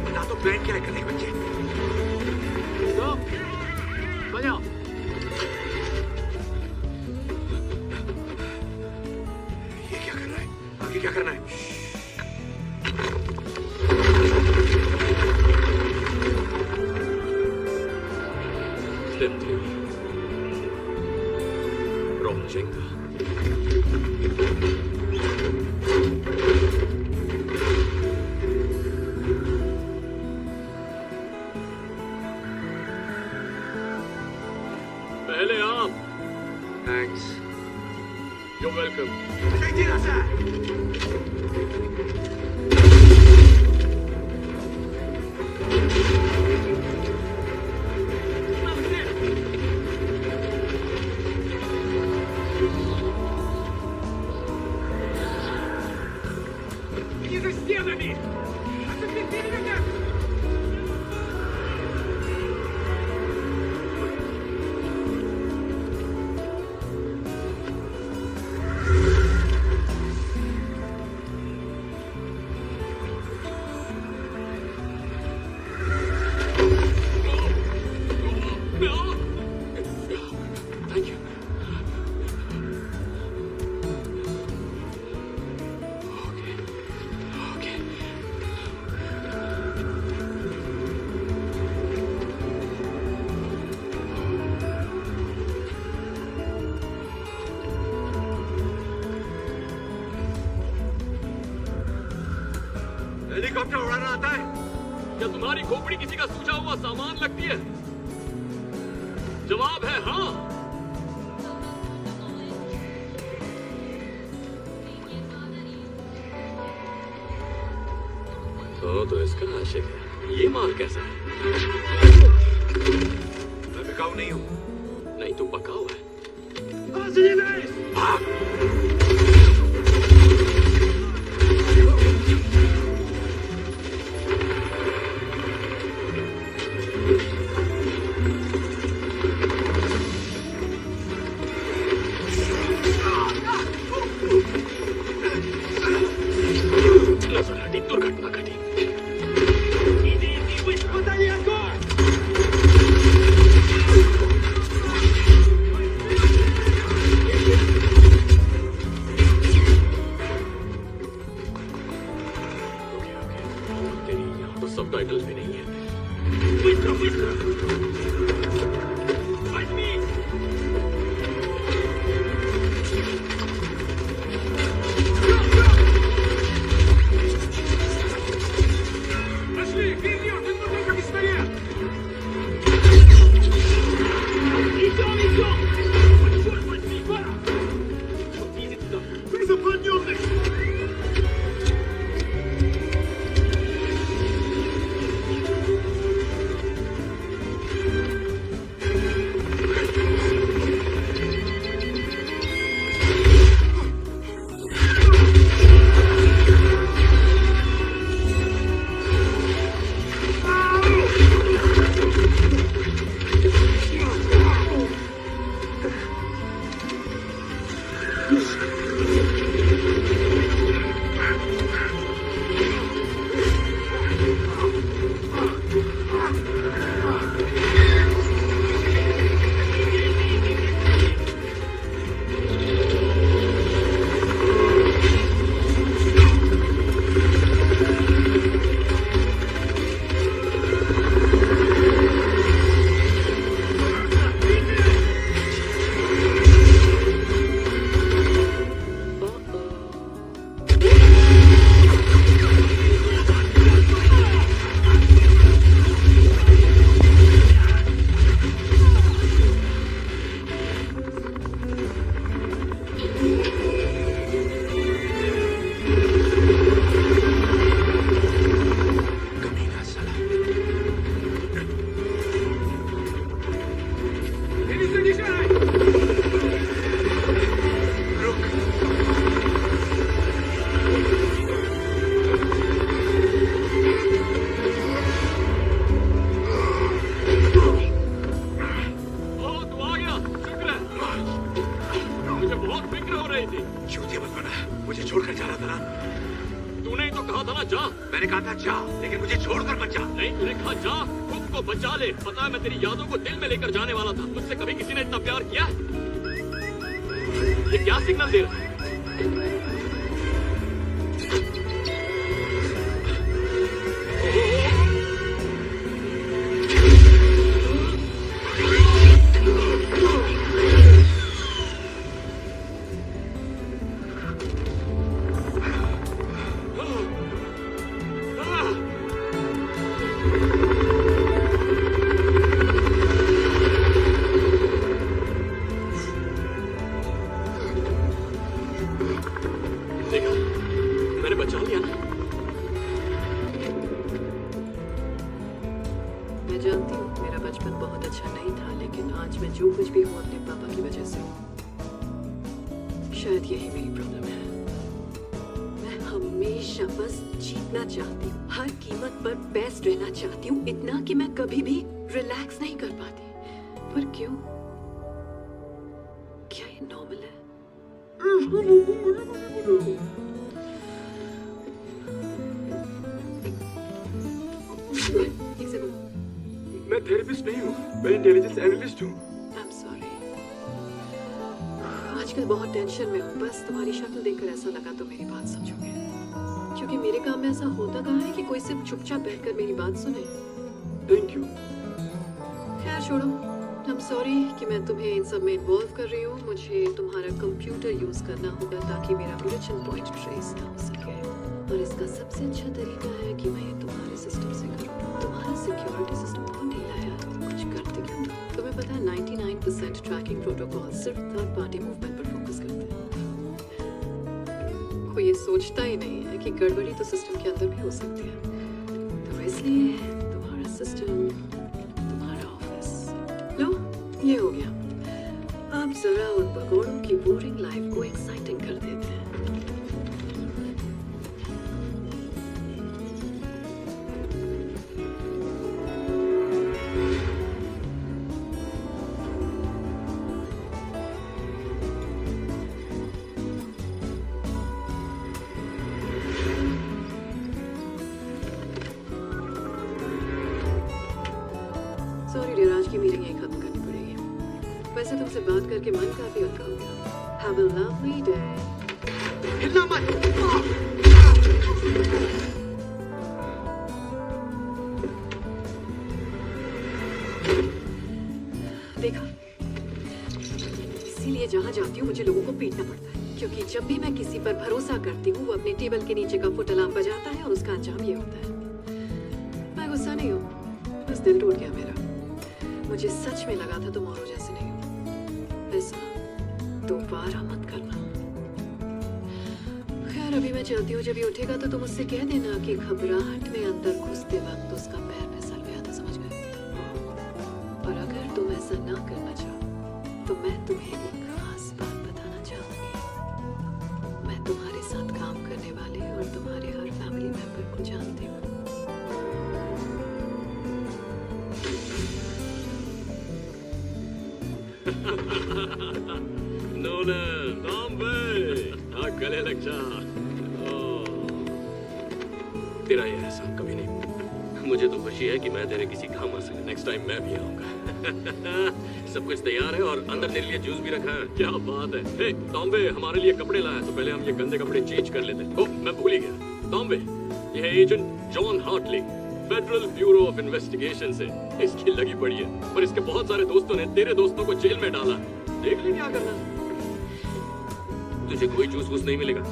बता तो प्लान क्या है करने के बच्चे? बजाओ। ये क्या कर रहा है? आगे क्या करना है? Step 3, Romchenka. पहले आप। Thanks. You're welcome. Thank you. Okay. Helicopter उड़ाना आता है? क्या तुम्हारी खोपड़ी किसी का सूझा हुआ सामान लगती है? जवाब है हाँ। तो इसका आशिक है। ये माल कैसा है? मैं बिकाऊ नहीं हूँ। नहीं, तुम पकाओ है। भाग। नजर हटी, दुर्घटना घटी। तेरी यहाँ तो सबटाइटल्स भी नहीं है। मैंने कहा था जा, लेकिन मुझे छोड़कर मत जा। नहीं, तूने कहा जा, खुद को बचा ले। पता है मैं तेरी यादों को दिल में लेकर जाने वाला था। मुझसे कभी किसी ने इतना प्यार किया है? ये क्या सिग्नल दे रहा है? शायद यही मेरी प्रॉब्लम है। मैं हमेशा बस जीतना चाहती हूँ, हर कीमत पर बेस्ट रहना चाहती हूँ, इतना कि मैं कभी भी रिलैक्स नहीं कर पाती। पर क्यों? क्या ये नॉर्मल है? मैं थेरेपिस्ट नहीं हूँ, मैं इंटेलिजेंस एनालिस्ट हूँ। आजकल बहुत टेंशन में हूँ। बस तुम्हारी शक्ल देखकर ऐसा लगा तो मेरी बात समझोगे, क्योंकि मेरे काम में ऐसा होता कहाँ है कि कोई सिर्फ चुपचाप बैठकर मेरी बात सुने। Thank you. खैर छोड़ो, I'm sorry कि मैं तुम्हें इन सब में इन्वॉल्व कर रही हूँ। मुझे तुम्हारा कंप्यूटर यूज करना होगा ताकि मेरा ओरिजिन पॉइंट ट्रेस ना हो सके, और इसका सबसे अच्छा तरीका है कि मैं ये तुम्हारे सिस्टम से करूँ। तुम्हारा सिक्योरिटी सिस्टम बहुत ढीला है, कुछ करते क्यों? तुम्हें पता है 99% ट्रैकिंग प्रोटोकॉल सिर्फ थर्ड पार्टी मूवमेंट पर फोकस करते हैं। कोई ये सोचता ही नहीं है कि गड़बड़ी तो सिस्टम के अंदर भी हो सकती है। तो इसलिए तुम्हारा सिस्टम, तुम्हारा ऑफिस, लो ये हो गया। अब जरा उन भगोड़ों की बोरिंग लाइफ को एक्साइटिंग कर देते हैं। सॉरी डियर, आज की मीटिंग यही खत्म करनी पड़ेगी। वैसे तुमसे बात करके मन काफी हल्का हो गया। Have a lovely day. हिलना मत। देखा, इसीलिए जहाँ जाती हूँ मुझे लोगों को पीटना पड़ता है, क्योंकि जब भी मैं किसी पर भरोसा करती हूँ वो अपने टेबल के नीचे का फुट अलार्म बजाता है और उसका अंजाम ये होता है। मैं गुस्सा नहीं हूँ, बस दिल टूट गया मेरा। मुझे सच में लगा था तुम औरों जैसे नहीं हो। ऐसा दोबारा मत करना। खैर अभी मैं चलती हूँ, जब ये उठेगा तो तुम उससे कह देना कि घबराहट में अंदर घुसते वक्त उसका पैर फिसल गया था, समझ गए? और अगर तुम ऐसा ना करना चाहो तो मैं तुम्हें एक खास बात बताना चाहूंगी। मैं तुम्हारे साथ काम करने वाले और तुम्हारे हर फैमिली मेंबर को जानती हूँ। नोलन, बॉम्बे, गले लग जा। तेरा ये एहसान कभी नहीं। मुझे तो खुशी है कि मैं तेरे किसी काम आ सका। नेक्स्ट टाइम मैं भी आऊंगा। सब कुछ तैयार है और अंदर तेरे लिए जूस भी रखा है। क्या बात है। हे टॉम्बे, हमारे लिए कपड़े लाया तो पहले हम ये गंदे कपड़े चेंज कर लेते। ओह, मैं भूल ही गया। टॉम्बे, ये है agent John Hartley, Federal Bureau of Investigation से। इसकी लगी पड़ी है, पर इसके बहुत सारे दोस्तों ने तेरे दोस्तों को जेल में डाला। देख ले क्या करना। तुझे कोई जूस वूस नहीं मिलेगा।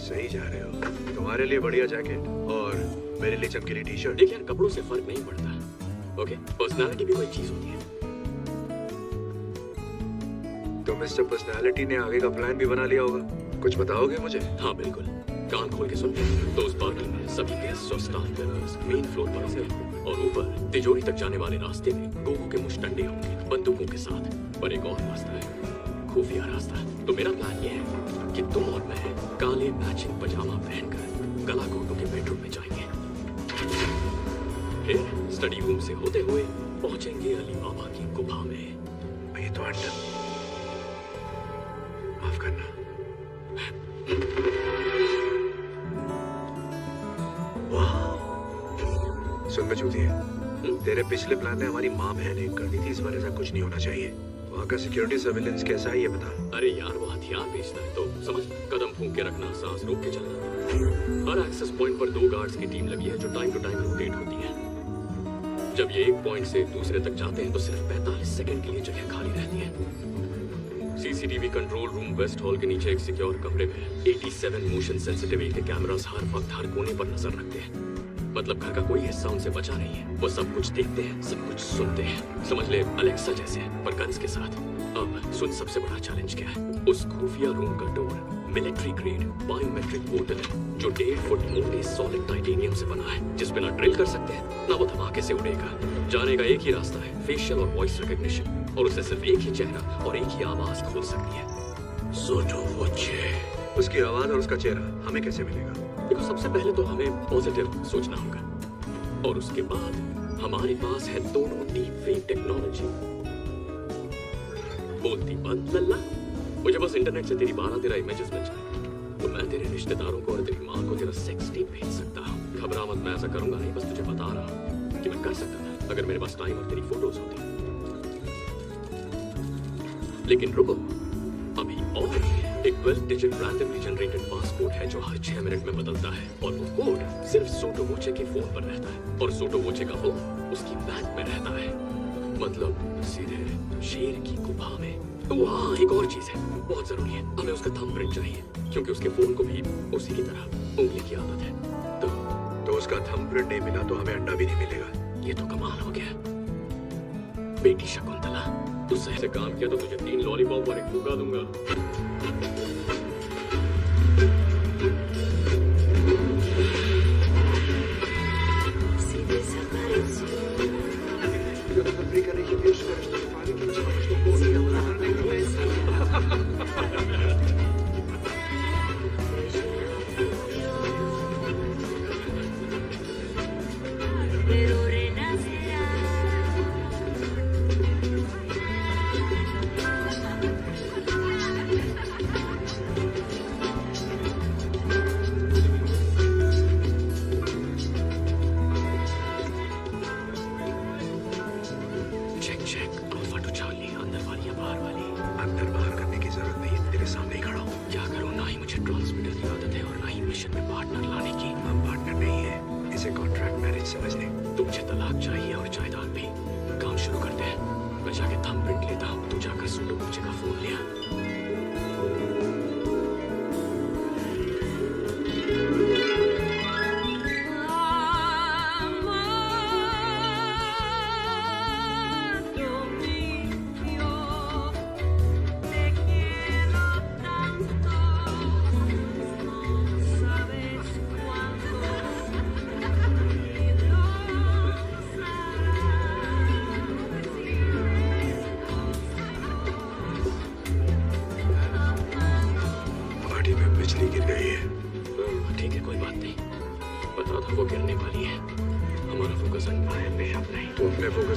सही जा रहे हो। तुम्हारे लिए बढ़िया जैकेट और मेरे लिए चमकीली टी शर्ट। देखिए, कपड़ों से फर्क नहीं पड़ता। ओके, पर्सनालिटी भी कोई चीज होती है। तो मिस्टर पर्सनालिटी ने आगे का प्लान भी बना लिया होगा। कुछ बताओगे मुझे? हाँ बिल्कुल, कान खोल के सुन। तो उस पार्टी में सभी गेस्ट और स्टाफ मेंबर्स मेन फ्लोर पर होंगे और ऊपर तिजोरी तक जाने वाले रास्ते में गोगो के मुश्तंडे होंगे बंदूकों के साथ। पर एक और रास्ता है, खुफिया रास्ता। तो मेरा प्लान ये है कि तुम और मैं काले मैचिंग पजामा पहनकर गलाकोटो के बेडरूम में जाएंगे, फिर स्टडी रूम से होते हुए पहुंचेंगे अली बाबा की गुफा में। ये तो अंडर, माफ करना। सुन में चूती है, तेरे पिछले प्लान ने हमारी माँ बहन एक कर दी थी, इस बार ऐसा कुछ नहीं होना चाहिए। वहाँ का सिक्योरिटी सर्विलेंस कैसा है ये बता। अरे यार वो हथियार बेचता है तो समझ, कदम फूंक के रखना, सांस रोक के चलना। हर एक्सेस पॉइंट पर 2 गार्ड्स की टीम लगी है जो टाइम टू टाइम रोटेट होती है। जब ये एक पॉइंट से दूसरे तक जाते हैं तो सिर्फ 45 सेकंड के लिए जगह खाली रहती है। CCTV control room West Hall के नीचे एक सिक्योर कमरे में 87 मोशन सेंसिटिव के कैमरास हर वक्त हर कोने पर नजर रखते हैं। मतलब घर का कोई हिस्सा उनसे बचा नहीं है। वो सब कुछ देखते हैं, सब कुछ सुनते हैं। समझ ले अलेक्सा जैसे, पर गन्स के साथ। अब सुन सबसे बड़ा चैलेंज क्या है। उस खुफिया रूम का door military grade biometric portal है जो 1.5 फुट मोटे सॉलिड टाइटेनियम से बना है, जिस पे ना ड्रिल कर सकते हैं ना वो धमाके से उड़ेगा। जाने का एक ही रास्ता है, फेशियल और वॉइस रिकॉग्निशन, और उसे सिर्फ एक ही चेहरा और एक ही आवाज खोल सकती है। सोटो वोचे। उसकी आवाज और उसका चेहरा हमें कैसे मिलेगा? देखो सबसे पहले तो हमें पॉजिटिव सोचना होगा, और उसके बाद हमारे पास है दोनों डीप फेक टेक्नोलॉजी। बोलती बंद लल्ला, मुझे बस इंटरनेट से तेरी 12-13 इमेजेस मिल जाए तो मैं तेरे रिश्तेदारों को और तेरी माँ को तेरा सेक्स टेप भेज सकता हूँ। घबरा मत, मैं ऐसा करूंगा नहीं, बस तुझे बता रहा हूँ कि मैं कर सकता था अगर मेरे पास टाइम और तेरी फोटोज होती। लेकिन रुको, अभी और एक 12 डिजिट रैंडमली जनरेटेड पासकोड है जो हर 6 मिनट में बदलता है, और वो कोड सिर्फ सोटो वोचे के फोन पर रहता है, और सोटो वोचे का फोन उसकी बैंक में रहता है। मतलब सीधे शेर की गुफा में। वहाँ एक और चीज है, बहुत जरूरी है, हमें उसका थंबप्रिंट चाहिए, क्योंकि उसके फोन को भी उसी की तरह उंगली की आदत है। तो उसका थंबप्रिंट नहीं मिला तो हमें अंडा भी नहीं मिलेगा। ये तो कमाल हो गया। बेटी शकुंतला, तुझसे ऐसे काम किया तो तुझे 3 लॉलीपॉप और 1 फूका दूंगा।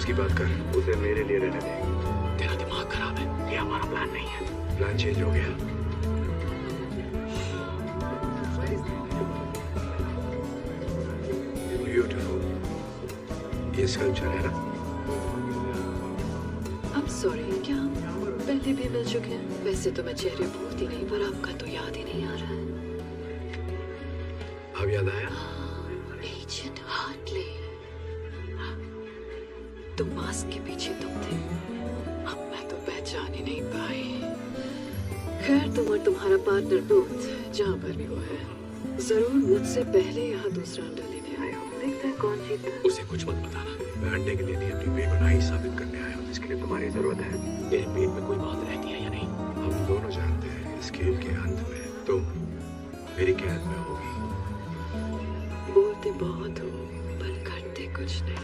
की बात कर, उसे मेरे लिए रहने दे। तेरा दिमाग खराब है, ये हमारा प्लान नहीं है। प्लान चेंज हो गया। ब्यूटीफुल, ये स्कल्पचर है ना? अब सॉरी, क्या पहले भी मिल चुके हैं? वैसे तो मैं चेहरे भूलती नहीं, पर आपका तो याद ही नहीं आ रहा है। अब याद आया? एजेंट हार्टली, तुम मास्क के पीछे तुम थे। अब मैं तो पहचान ही नहीं पाई। खैर, तुम और तुम्हारा पार्टनर बोथ जहाँ पर भी वो है, जरूर मुझसे पहले यहाँ दूसरा अंडा लेने आए हो। देखते हैं कौन जीता है। उसे कुछ मत बताना। मैं अंडे के लिए नहीं, अपनी बेगुनाही साबित करने आया हूँ, जिसके लिए तुम्हारी जरूरत है। तेरे पेट में कोई बात रहती है या नहीं? हम दोनों जानते हैं इस खेल के अंत में तुम मेरी कैद में होगी। बोलते बहुत हो पर करते कुछ नहीं।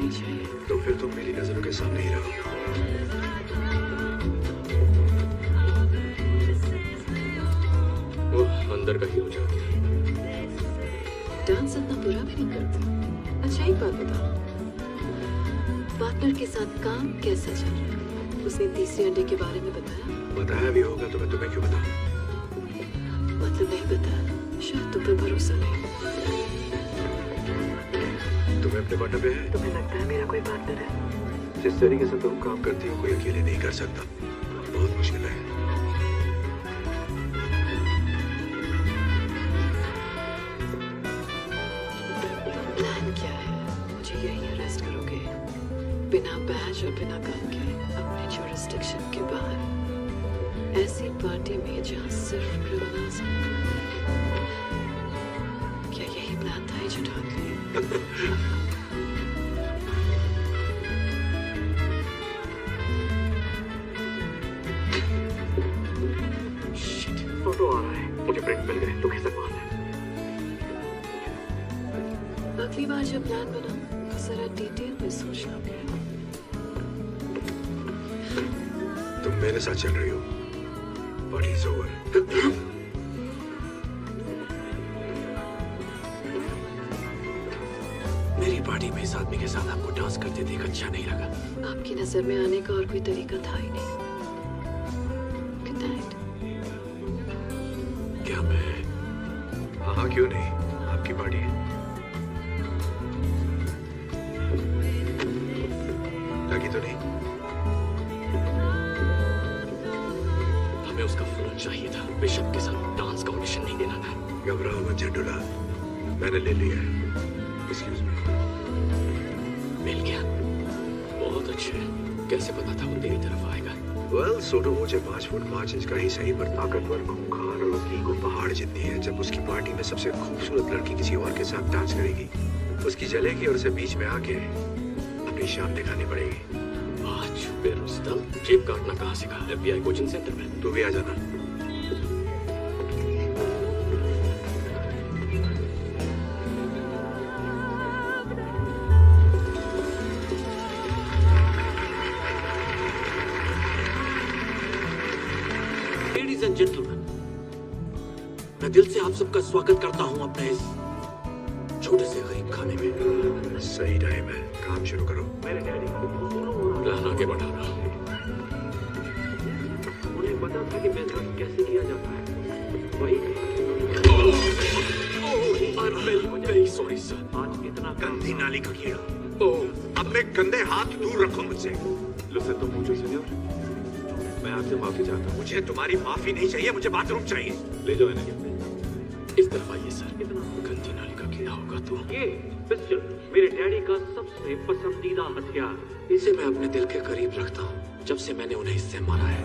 नहीं चाहिए। तो फिर तुम मेरी नजरों के सामने ही रहो। वो अंदर का ही हो जाती है। डांस इतना बुरा भी नहीं करता। अच्छा एक बात बता, पार्टनर के साथ काम कैसा चल रहा है? उसने तीसरे अंडे के बारे में बताया? बताया भी होगा तो मैं तुम्हें क्यों बताऊं? मतलब नहीं बताया, शायद तुम पे भरोसा नहीं। तुम्हें अपने पार्टनर पे है? तुम्हें लगता है मेरा कोई पार्टनर है? जिस तरीके से तुम काम करती हो कोई अकेले नहीं कर सकता। बहुत मुश्किल है। प्लान क्या है? मुझे यही अरेस्ट करोगे बिना बैज और बिना गन के अपने जुरिस्डिक्शन के बाहर, ऐसी पार्टी में जहाँ सिर्फ क्रिमिनल्स हैं? क्या यही प्लान था ये जो ढाल लिए? शिट, फोटो आ रहा है। मुझे प्रिंट मिल गए तो कैसा कमाल है। अगली बार जब प्लान बनाओ तो जरा डिटेल में सोचना। तुम मेरे साथ चल रही हो। Party is over. मेरी पार्टी में इस आदमी के साथ आपको डांस करते देख अच्छा नहीं लगा। आपकी नजर में आने का और कोई तरीका था ही नहीं। Good night. क्या मैं हाँ क्यों नहीं, आपकी पार्टी है। लगी तो नहीं? हमें उसका फोन चाहिए था। बिशप के साथ डांस का ऑडिशन नहीं देना था। घबराओ मत झंडूला, मैंने ले लिया है। Excuse me. मिल गया। बहुत अच्छे। कैसे पता था वो तेरी तरफ आएगा? वेल सोटो मुझे 5 फुट 5 इंच का ही सही, पर ताकतवर, खूंखार और उसकी ईगो पहाड़ जितनी है। जब उसकी पार्टी में सबसे खूबसूरत लड़की किसी और के साथ डांस करेगी, उसकी जलेगी और उसे बीच में आके अपनी शान दिखानी पड़ेगी। आज फिर रुस्तम जेब काटना कहाँ सीखा? FBI कोचिंग सेंटर में। तू भी आ जाना। लेडीज एंड जेंटलमैन, मैं दिल से आप सबका स्वागत करता हूं अपने इस छोटे से गरीब खाने में। सही टाइम है, काम शुरू करो। मेरे डैडी प्लान आगे बढ़ा रहा। उन्हें पता था कि मेहनत कैसे किया जाता है। वही वेरी सॉरी सर। आज इतना गंदी नाली का कीड़ा, ओह, अपने गंदे हाथ दूर रखो मुझसे। Lo siento mucho, señor. मैं आपसे माफी चाहता हूँ। मुझे तुम्हारी माफी नहीं चाहिए, मुझे बाथरूम चाहिए। ले जाओ इन्हें। इस तरफ आइए सर। गंदी नाली का कीड़ा होगा तो। ये पिस्टल मेरे डैडी का सबसे पसंदीदा हथियार। इसे मैं अपने दिल के करीब रखता हूँ जब से मैंने उन्हें इससे मारा है।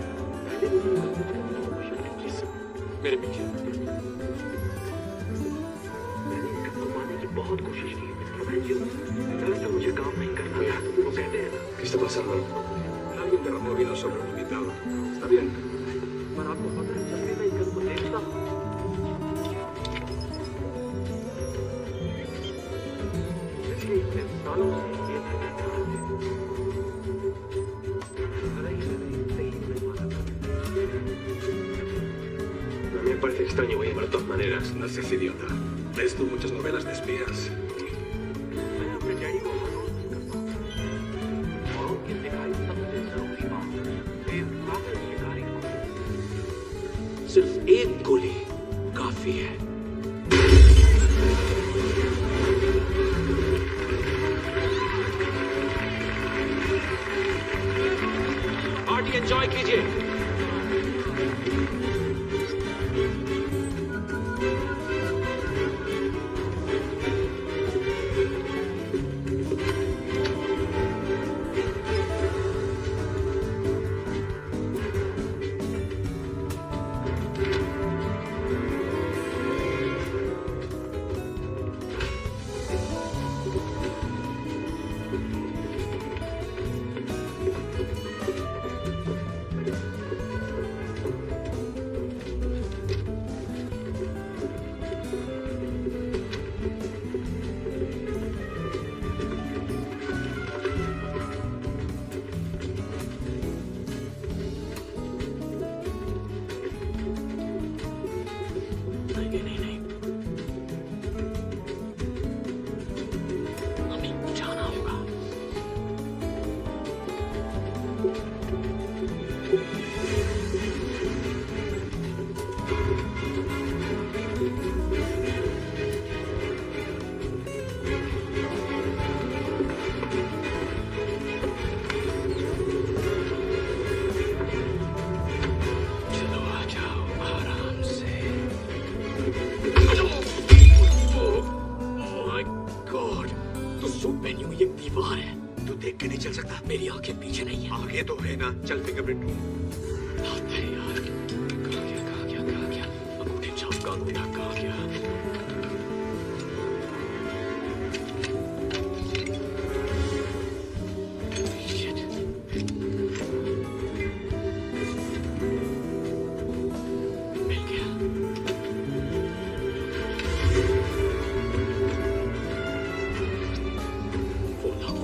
प्लीज मेरे पीछे। मैंने इसे घुमाने की बहुत कोशिश की, दरअसल मुझे काम नहीं करना था। वो कहते हैं ना, ¿Qué está pasando? Alguien derramó vino sobre un invitado. Está bien. पर आपको पता है जब भी मैं इस गन को देखता हूँ, पिछले इतने सालों से ये धरती पर Me parece extraño, voy a llamar de todas maneras. No seas idiota. Lees tú muchas novelas de espías. मैं अपने डैडी को हर रोज करता हूँ और उनकी सिखाई सबसे जरूरी बात, एक काबिल शिकारी को सिर्फ एक गोली काफी है। पार्टी एंजॉय कीजिए। नहीं चल सकता। मेरी आंखें पीछे नहीं है। आगे तो है ना, चल फिंगरप्रिंट ढूंढ। बात है यार, कहाँ गया? अंगूठे छाप का अंगूठा कहाँ गया? Shit. मिल गया। फोन लाओ।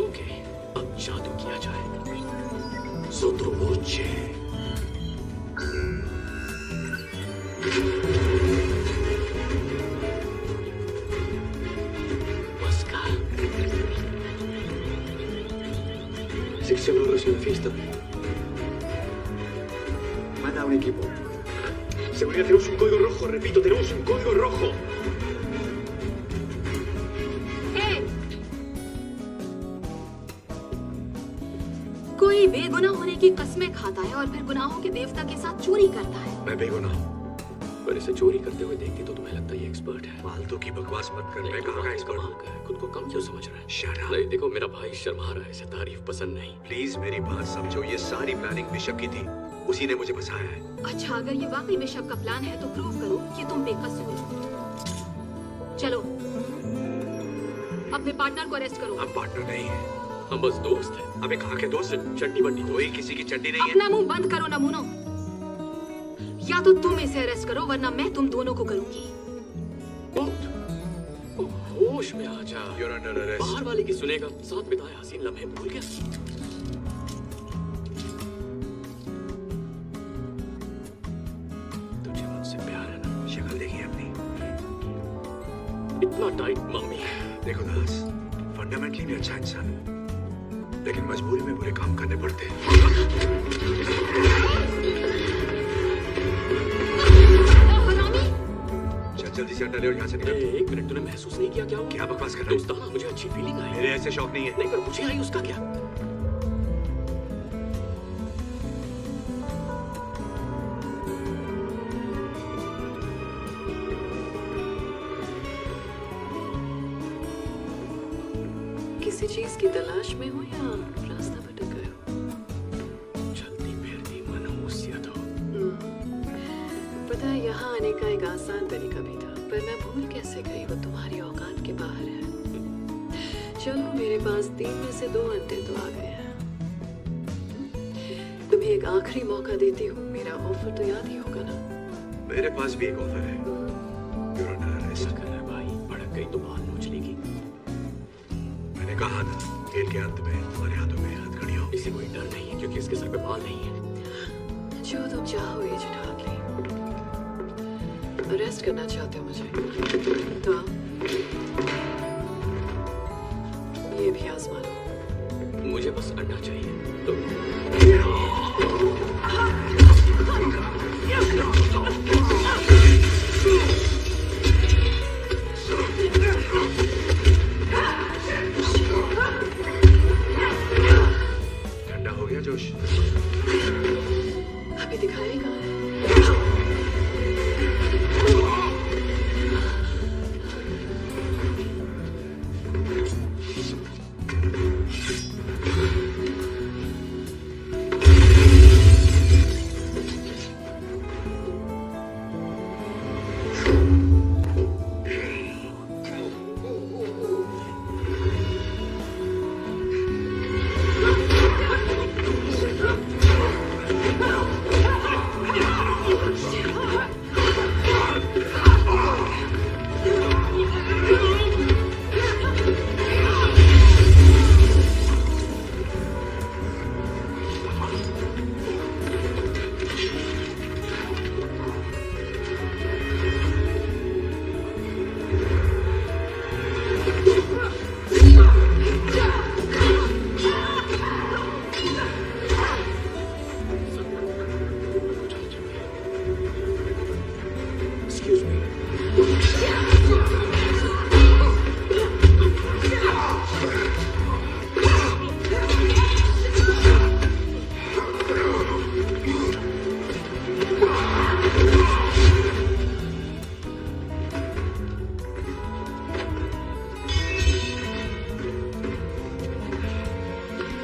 ओके, अब जादू किया जाए। सोत्रोबोचे। Masca. 60 euros en la fiesta. Manda a un equipo. Seguridad, tenemos un código rojo. Repito, tenemos un código rojo. कोई बेगुनाह होने की कस्में खाता है और फिर गुनाहों के देवता के साथ चोरी करता है। मैं बेगुनाह हूँ। पर इसे चोरी करते हुए देखती तो तुम्हें लगता है ये एक्सपर्ट है। फालतू की बकवास मत कर। मैं नहीं, कहाँ का कमाल एक्सपर्ट हूँ? का है। खुद को कम क्यों समझ रहा है? Shut up. नहीं, देखो मेरा भाई शर्मा रहा है, इसे तारीफ पसंद नहीं। प्लीज मेरी बात समझो, ये सारी प्लानिंग बिशप की थी। उसी ने मुझे फंसाया है। अच्छा, अगर ये वाकई बिशप का प्लान है तो प्रूव करो कि तुम बेकसूर हो। चलो, अपने पार्टनर को अरेस्ट करो। हम पार्टनर नहीं है। हम बस दोस्त हैं। अबे कहाँ के दोस्त? चट्टी बट्टी कोई किसी की चड्डी नहीं है। अपना मुंह बंद करो नमूनो। या तो तुम इसे अरेस्ट करो वरना मैं तुम दोनों को करूंगी। होश में आ जा। You're under arrest. बाहर वाले की सुनेगा। साथ बिताए हसीन लम्हे भूल गया। तुझे मुझसे प्यार है ना? शक्ल देखी अपनी। इतना टाइट मम्मी। देखो दास, फंडामेंटली भी अच्छा इंसान है, लेकिन मजबूरी में बुरे काम करने पड़ते हैं। हरामी! चल जल्दी से अंडा ले और यहाँ से निकल। एक मिनट, तूने महसूस नहीं किया क्या हुआ? क्या बकवास कर रहा है? दोस्ताना मुझे अच्छी फीलिंग आई। मेरे ऐसे शौक नहीं है। नहीं, पर मुझे आई, उसका क्या? किसी चीज की तलाश में हो या रास्ता भटक गए हो? चलती फिरती मनहूसियत हो। पता है, यहाँ आने का एक आसान तरीका भी था, पर मैं भूल कैसे गई, वो तुम्हारी औकात के बाहर है। चलो, मेरे पास 3 में से 2 अंडे तो आ गए हैं। तुम्हें एक आखिरी मौका देती हूँ, मेरा ऑफर तो याद ही होगा ना? मेरे पास भी एक ऑफर है। You're under arrest. क्या कर रहा है भाई? भड़क गई तो बाल नोच लेगी। मैंने कहा था, खेल के अंत में तुम्हारे हाथों में हथकड़ी हो। इसे कोई डर नहीं है क्योंकि इसके सर पे बाल नहीं है। जो तुम चाहो एजेंट हार्टली। अरेस्ट करना चाहते हो मुझे? तो आओ। ये भी आजमा लो। मुझे बस अंडा चाहिए। तो ठंडा हो गया जोश? अभी दिखाएगा कहाँ है?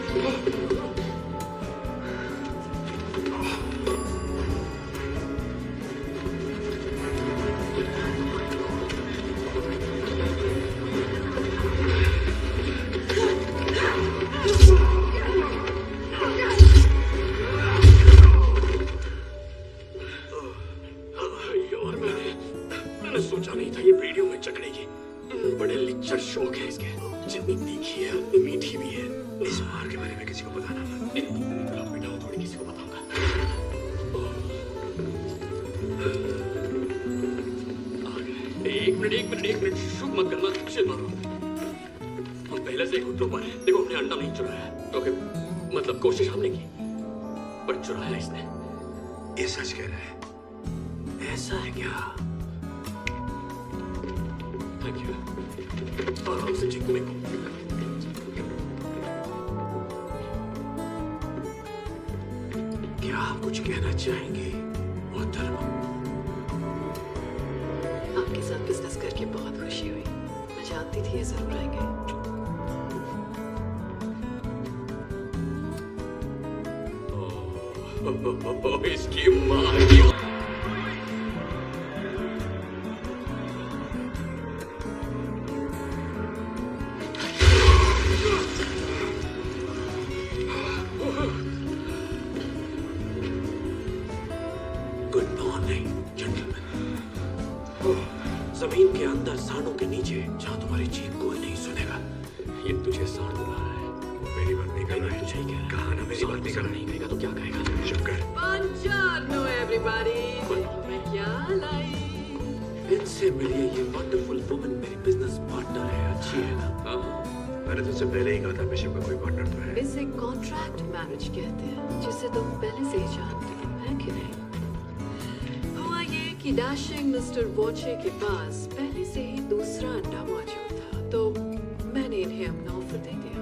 यार मैंने सोचा नहीं था ये वीडियो में चकड़ेगी। बड़े लिच्चर शौक है इसके। जितनी तीखी है उतनी मीठी भी है। इस मार के बारे में किसी को बताना मत। बेटा थोड़ी किसी को बताऊंगा। एक मिनट शुभ मत करना, चिल मारो। हम पहले से ही खुद पर है। देखो हमने अंडा नहीं चुराया। ओके, मतलब कोशिश हमने की पर चुराया इसने। ये सच कह रहा है। ऐसा है क्या? Thank you. आराम से चीकू मेरे को। क्या आप कुछ कहना चाहेंगे मोहतरमा? आपके साथ बिजनेस करके बहुत खुशी हुई। मैं जानती थी ये जरूर आएंगे। इसकी माँ की गुड मॉर्निंग जेंटलमैन। जमीन के अंदर सांडों के नीचे जहाँ तुम्हारी चीख कोई नहीं सुनेगा। ये तुझे सांड बुला रहा है। मेरी बात नहीं कर रहा है। तुझे ही कह रहा है। कहा ना मेरी बात नहीं कर रहा नहीं कहेगा तो क्या कहेगा? चुप कर। Buongiorno everybody। मैं क्या लाई? इनसे मिलिए, ये वंडरफुल वुमन मेरी बिजनेस पार्टनर है। अच्छी है ना? हाँ, मैंने तुझसे पहले ही कहा था बिशप का कोई पार्टनर तो है। इसे कॉन्ट्रैक्ट मैरिज कहते हैं, जिसे तुम पहले से ही जानते हो, है कि नहीं? हुआ ये कि डैशिंग मिस्टर वॉचे के पास पहले से ही दूसरा अंडा मौजूद था, तो मैंने इन्हें अपना ऑफर दे दिया।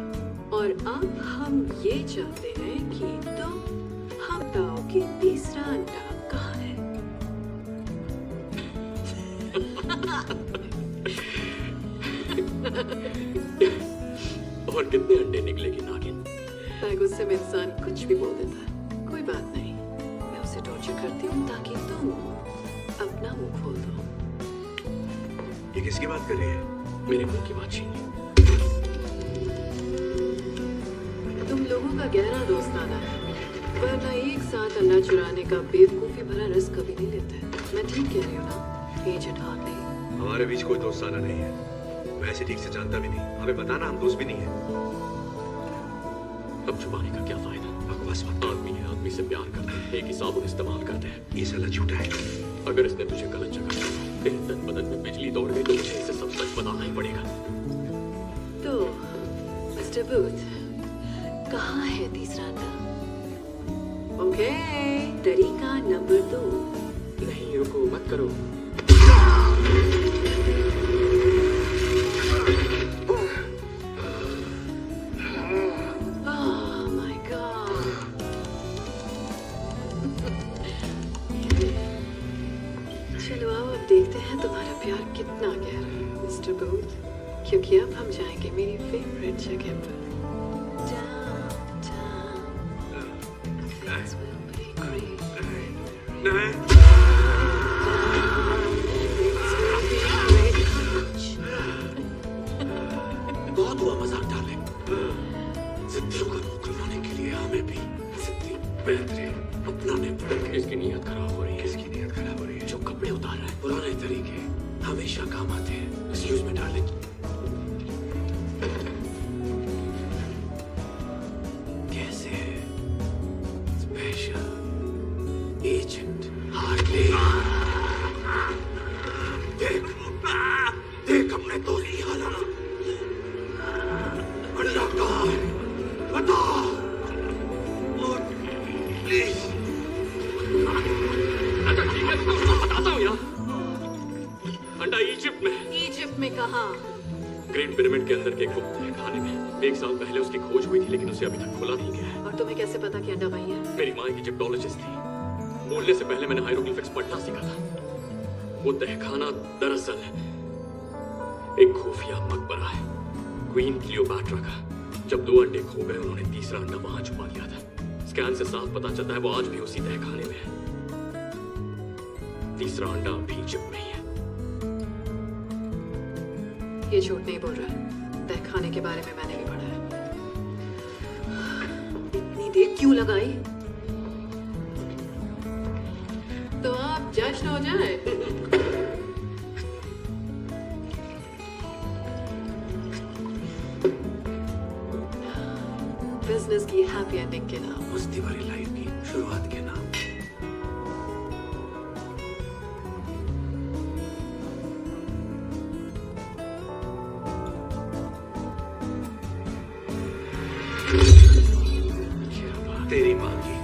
और अब हम ये चाहते हैं कि तुम हम बताओ कि तीसरा अंडा कहाँ है? और कितने अंडे निकलेगी नागिन? गुस्से में इंसान कुछ भी बोल देता है। कोई बात नहीं, मैं उसे टॉर्चर करती हूँ ताकि तुम अपना मुंह खोल दो। ये किसकी बात कर रही है? मेरे मुंह की बात छीन ली। तुम लोगों का गहरा दोस्ताना है, वरना एक साथ अंडा चुराने का बेवकूफी भरा रिस्क कभी नहीं लेते। मैं ठीक कह रही हूँ ना एजेंट हार्ले? हमारे बीच कोई दोस्ताना नहीं है। मैं ऐसे ठीक से जानता भी नहीं। हमें बताना, हम दोस्त भी नहीं है। अब छुपाने का क्या फायदा? बकवास मत। आदमी है, आदमी से प्यार करते हैं, एक ही साबुन इस्तेमाल करते हैं। ये साला झूठा है। अगर इसने तुझे गलत जगह तेरे तन बदन में बिजली दौड़ गई तो मुझे इसे सब सच बताना ही पड़ेगा। तो मिस्टर बूथ, कहाँ है तीसरा अंडा? ओके, तरीका नंबर 2। नहीं रुको, मत करो। चलो आओ, अब देखते हैं तुम्हारा प्यार कितना गहरा है मिस्टर बूथ, क्योंकि अब हम जाएंगे मेरी फेवरेट जगह पर। Things will be great. नहीं। बहुत हुआ मजाक डाले। जिद्दियों का मुंह खुलवाने के लिए हमें भी जिद्दी बेहतरीन अपनाने पड़ेंगे। इसकी नीयत खराब हो रही है। किसकी नीयत खराब हो रही है? जो कपड़े उतार रहे हैं, पुराने तरीके हमेशा काम आते हैं। Excuse me darling. कैसे है स्पेशल एजेंट हार्ले? देख हमने तो ही हालात। अंडा कहाँ है? बता प्लीज। अच्छा ठीक है, तो मैं बताता हूँ यार। अंडा इजिप्ट में है। इजिप्ट में कहाँ? ग्रेट पिरामिड के अंदर के गुप्त खाने में। 1 साल पहले उसकी खोज हुई थी, लेकिन उसे अभी तक खोला नहीं गया है। और तुम्हें कैसे पता कि अंडा वही है? मेरी माँ एक इजिप्टोलॉजिस्ट थी। बोलने से पहले मैंने हाइरोग्लिफिक्स पढ़ना सीखा था। वो तहखाना दरअसल एक खुफिया मकबरा है, क्वीन क्लियोपैट्रा का। जब 2 अंडे खो गए उन्होंने तीसरा अंडा वहां छुपा लिया था। स्कैन से साफ पता चलता है वो आज भी उसी तहखाने में है। तीसरा अंडा अभी चिप में ही है। ये झूठ नहीं बोल रहा है। तहखाने के बारे में मैंने भी पढ़ा है। इतनी देर क्यों लगाई? तो आप जश्न हो जाए। बिजनेस की हैप्पी एंडिंग के नाम, मस्ती भरी लाइफ की शुरुआत के नाम। तेरी माँ की।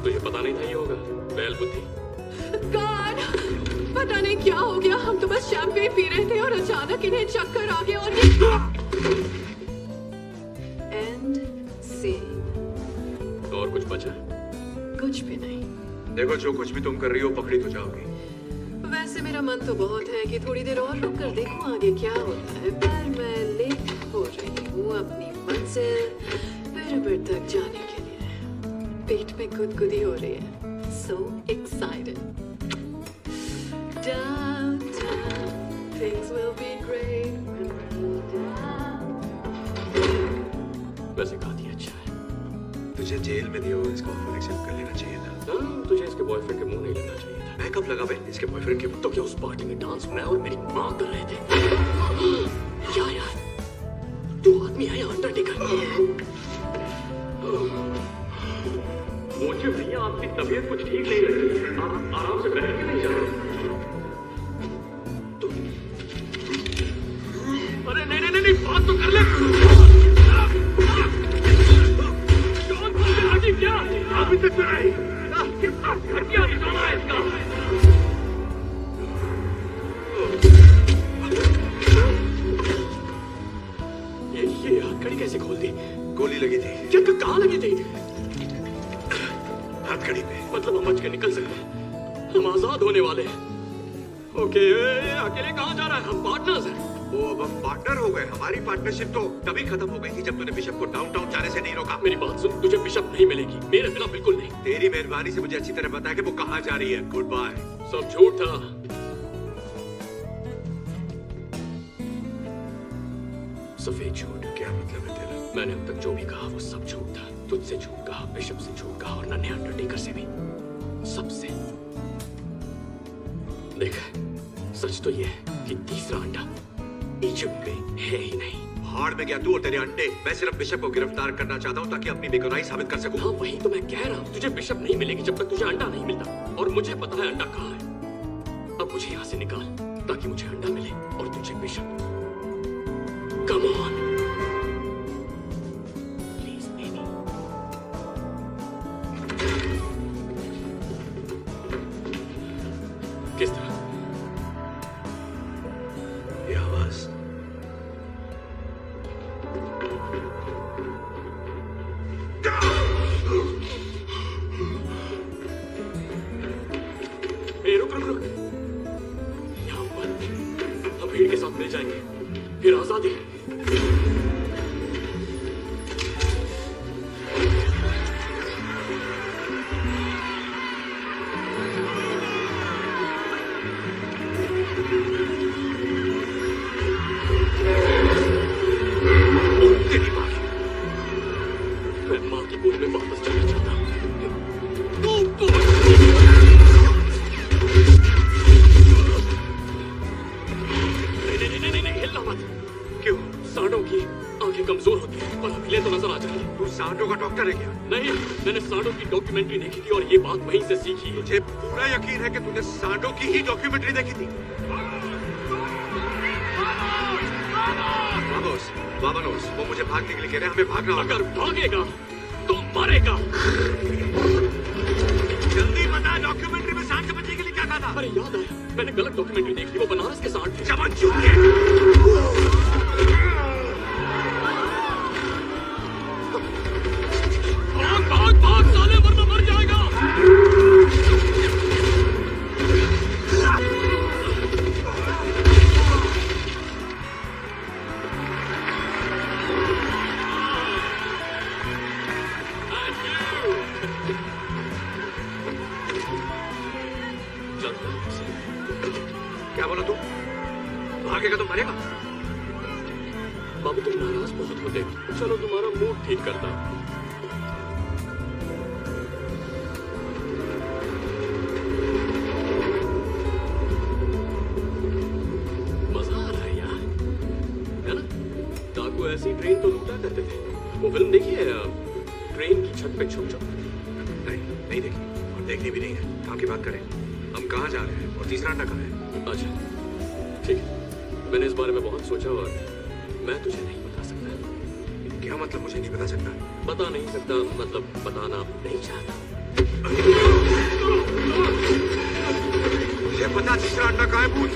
तुझे पता नहीं था ये होगा? बैल बुद्धि। गॉड, पता नहीं क्या हो गया। हम तो बस शैंपेन पी रहे थे और अचानक इन्हें चक्कर आ गया और ये एंड सीन। और कुछ बचा? कुछ भी नहीं। देखो, जो कुछ भी तुम कर रही हो पकड़ी तो जाओगी। वैसे मेरा मन तो बहुत है कि थोड़ी देर और रुक कर देखूं आगे क्या होता है, पर मैं लेट हो रही हूँ अपनी मंजिल पिरामिड तक जाने के लिए। पेट में गुदगुदी हो रही है। So excited. Downtown, things will be great when we're down. वैसे काफी अच्छा है। तुझे जेल में दिया हुआ इसका ऑफर एक्सेप्ट कर लेना चाहिए था। तुझे इसके बॉयफ्रेंड के मुंह नहीं लगना चाहिए था। मैं कब लगा बहन इसके बॉयफ्रेंड के? तो क्या उस पार्टी में डांस मैं और मेरी माँ कर रहे थे? क्या यार, 2 आदमी है यहाँ अंडरटेकर। मुझे भैया आपकी तबीयत कुछ ठीक नहीं लग रही। आप आराम से बैठ के नहीं जा रहे? अरे नहीं, बात तो कर ले। क्या अभी तक नहीं? कितना घटिया निशाना है इसका। ये हथकड़ी कैसे खोल दी? गोली लगी थी। क्या कहाँ लगी थी? हथकड़ी पे। मतलब हम बच के निकल सकते हैं, हम आजाद होने वाले हैं। ओके, अकेले कहाँ जा रहा है? हम पार्टनर्स हैं। वो अब हम पार्टनर हो गए। हमारी पार्टनरशिप तो तभी खत्म हो गई थी जब तूने बिशप को डाउनटाउन जाने से नहीं रोका। मेरी बात सुन, तुझे बिशप नहीं मिलेगी, मेरे बिना बिल्कुल नहीं। तेरी मेहरबानी से मुझे अच्छी तरह पता है कि वो कहाँ जा रही है। Good bye. सब झूठ था। सफेद झूठ। क्या मतलब है तेरा? मैंने अब तक जो भी कहा वो सब झूठ था। तुझसे झूठ कहा, बिशप से झूठ कहा और नन्हे अंडरटेकर से भी, सबसे। देख, सच तो ये है कि तीसरा अंडा इजिप्ट में है ही नहीं। भाड़ में गया तू और तेरे अंडे। मैं सिर्फ बिशप को गिरफ्तार करना चाहता हूँ ताकि अपनी बेगुनाही साबित कर सकूं। हाँ, वही तो मैं कह रहा हूँ। तुझे बिशप नहीं मिलेगी जब तक तुझे अंडा नहीं मिलता, और मुझे पता है अंडा कहाँ है। अब मुझे यहाँ से निकाल ताकि मुझे अंडा मिले और तुझे bishop. Come on please baby. किस तरह? ये आवाज। रुक। यहाँ पर हम भीड़ के साथ मिल जाएंगे, फिर आजादी। मैं माँ की गोद में वापस जाना चाहता हूँ। नहीं, हिलना मत। क्यों? सांडों की आंखें कमजोर होती हैं और अकेले तो नजर आ जाएंगे। तू सांडों का डॉक्टर है क्या? नहीं, मैंने सांडों की डॉक्यूमेंट्री देखी थी और ये बात वहीं से सीखी है। मुझे पूरा यकीन है कि तूने सांडों की ही डॉक्यूमेंट्री देखी थी। वामनोस, वो मुझे भागने के लिए कह रहे हैं। हमें भागना होगा। अगर भागेगा तो मरेगा। जल्दी बता, डॉक्यूमेंट्री में सांड के बचने के लिए क्या कहा था? अरे याद आया, मैंने गलत डॉक्यूमेंट्री देखी थी। वो बनारस के सांड थे। चमन चूके। भाग साले, वरना मर जाएगा। मारेगा? बाबू तुम नाराज बहुत होते हो। चलो तुम्हारा मूड ठीक करता हूं। मजा आ रहा है यार, है ना? डाकू ऐसी ट्रेन तो लूटा करते थे। वो फिल्म देखी है ट्रेन की छत पे छुप जाओ? नहीं देखी और देखनी भी नहीं है। काम की बात करें, हम कहाँ जा रहे हैं और तीसरा अंडा कहाँ है? अच्छा ठीक है, मैंने इस बारे में बहुत सोचा और मैं तुझे नहीं बता सकता। क्या मतलब मुझे नहीं बता सकता? बता नहीं सकता मतलब बताना नहीं चाहता। मुझे पता तीसरा अंडा कहाँ है, पूछ।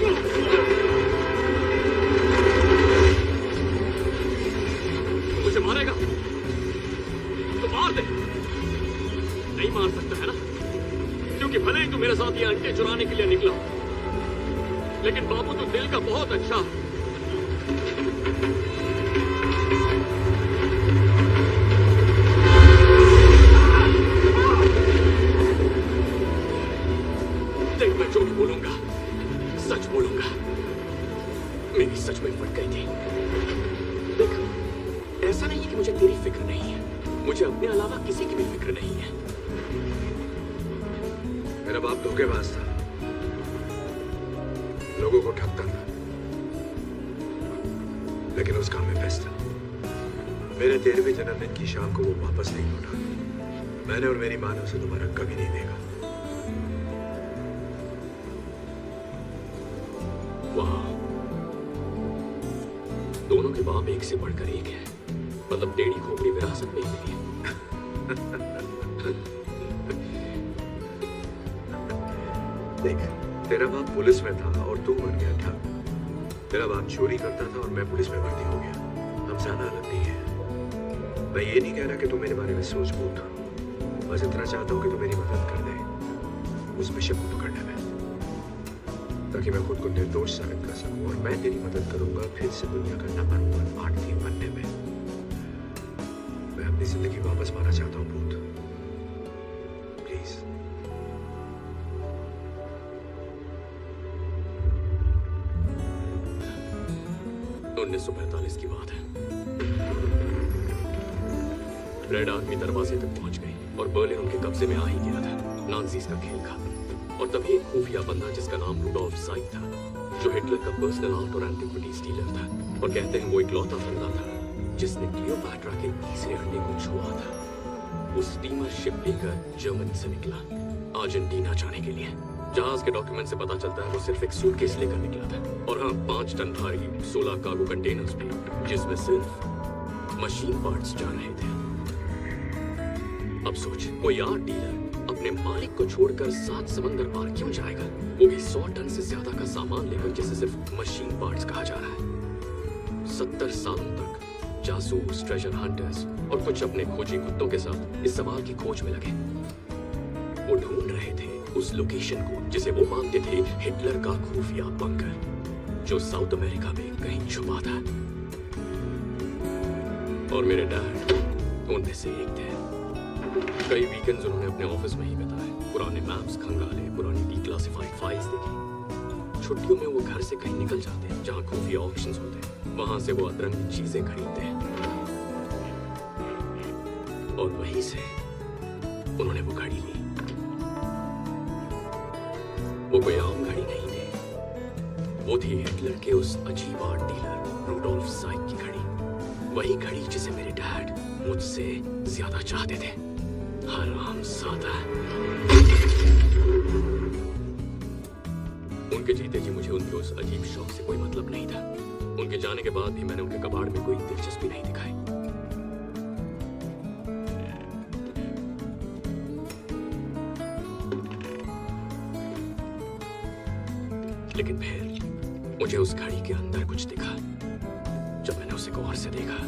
मुझे मारेगा तो मार दे। नहीं मार सकता है ना, क्योंकि भले ही तू मेरे साथ ये अंडे चुराने के लिए निकला, लेकिन बाबू तो दिल का बहुत अच्छा है। देख मैं जो भी बोलूंगा सच बोलूंगा। मेरी सच में फट गई थी। देख ऐसा नहीं है कि मुझे तेरी फिक्र नहीं है, मुझे अपने अलावा किसी की भी फिक्र नहीं है। मेरा बाप धोखेबाज था, लोगों को ठगता था, लेकिन उस काम में बेस्ट था। मेरे 13वें जन्मदिन की शाम को वो वापस नहीं लौटा। मैंने और मेरी माँ ने उसे दोबारा कभी नहीं देखा। वाह, दोनों के बाप एक से बढ़कर एक है। मतलब टेढ़ी खोपड़ी विरासत में ही मिली है। देख, तेरा बाप पुलिस में था और तू बन गया ठग। तेरा बाप चोरी करता था और मैं पुलिस में भर्ती हो गया। हम ज्यादा अलग नहीं है। मैं ये नहीं कह रहा कि तू मेरे बारे में सोच बूझ। बस इतना चाहता हूँ कि तू मेरी मदद कर दे उस विषय को पकड़ने में, ताकि मैं खुद को निर्दोष साबित कर सकूं और मैं तेरी मदद करूंगा फिर से दुनिया का नंबर 1 आर्ट बनने में। मैं अपनी जिंदगी वापस पाना चाहता हूँ भूत, प्लीज। 1945 की बात है। रेड आर्मी दरवाजे तक पहुंच गई और बर्लिन उनके कब्जे में आ ही गया था। नाज़ीज़ का खेल खत्म। और तभी एक खुफिया बंदा जिसका नाम रुडोल्फ ज़ाइग था, जो हिटलर का पर्सनल आर्ट और एंटीक्विटीज डीलर था, और कहते हैं वो इकलौता बंदा था जिसने क्लियोपैट्रा के तीसरे अंडे को छुआ था। वो स्टीमर शिप लेकर जर्मनी से निकला अर्जेंटीना जाने के लिए। जहाज के डॉक्यूमेंट से पता चलता है वो सिर्फ एक सूटकेस लेकर निकला था, और हाँ 5 टन भारी 16 कार्गो कंटेनर्स भी, जिसमें सिर्फ मशीन पार्ट्स जा रहे थे। अब सोच, कोई आर्ट डीलर अपने मालिक को छोड़कर 7 समंदर पार क्यों जाएगा, वो भी 100 टन से ज्यादा का सामान लेकर जिसे सिर्फ मशीन पार्ट्स कहा जा रहा है। 70 सालों तक जासूस, ट्रेजर हंटर्स और कुछ अपने खोजी कुत्तों के साथ इस सवाल की खोज में लगे। वो ढूंढ रहे थे उस लोकेशन को जिसे वो मानते थे हिटलर का खुफिया बंकर, जो साउथ अमेरिका में कहीं छुपा था। और मेरे डैड उनमें से एक थे। कई वीकेंड्स उन्होंने अपने ऑफिस में ही बिताए, पुराने मैप्स खंगाले, पुरानी डिक्लासिफाइड फाइल्स देखी। छुट्टियों में वो घर से कहीं निकल जाते जहां खुफिया ऑक्शंस होते, वहां से वो अतरंगी चीजें खरीदते और वहीं से उन्होंने वो घड़ी ली। वो कोई आम घड़ी नहीं थी, वो थी हिटलर के उस अजीब आर्ट डीलर रुडोल्फ ज़ाइग की घड़ी। वही घड़ी जिसे मेरे डैड मुझसे ज्यादा चाहते थे। हरामज़ादा। उनके जीते जी मुझे उनके उस अजीब शौक से कोई मतलब नहीं था। उनके जाने के बाद भी मैंने उनके कबाड़ में कोई दिलचस्पी नहीं दिखाई। लेकिन फिर मुझे उस घड़ी के अंदर कुछ दिखा। जब मैंने उसे गौर से देखा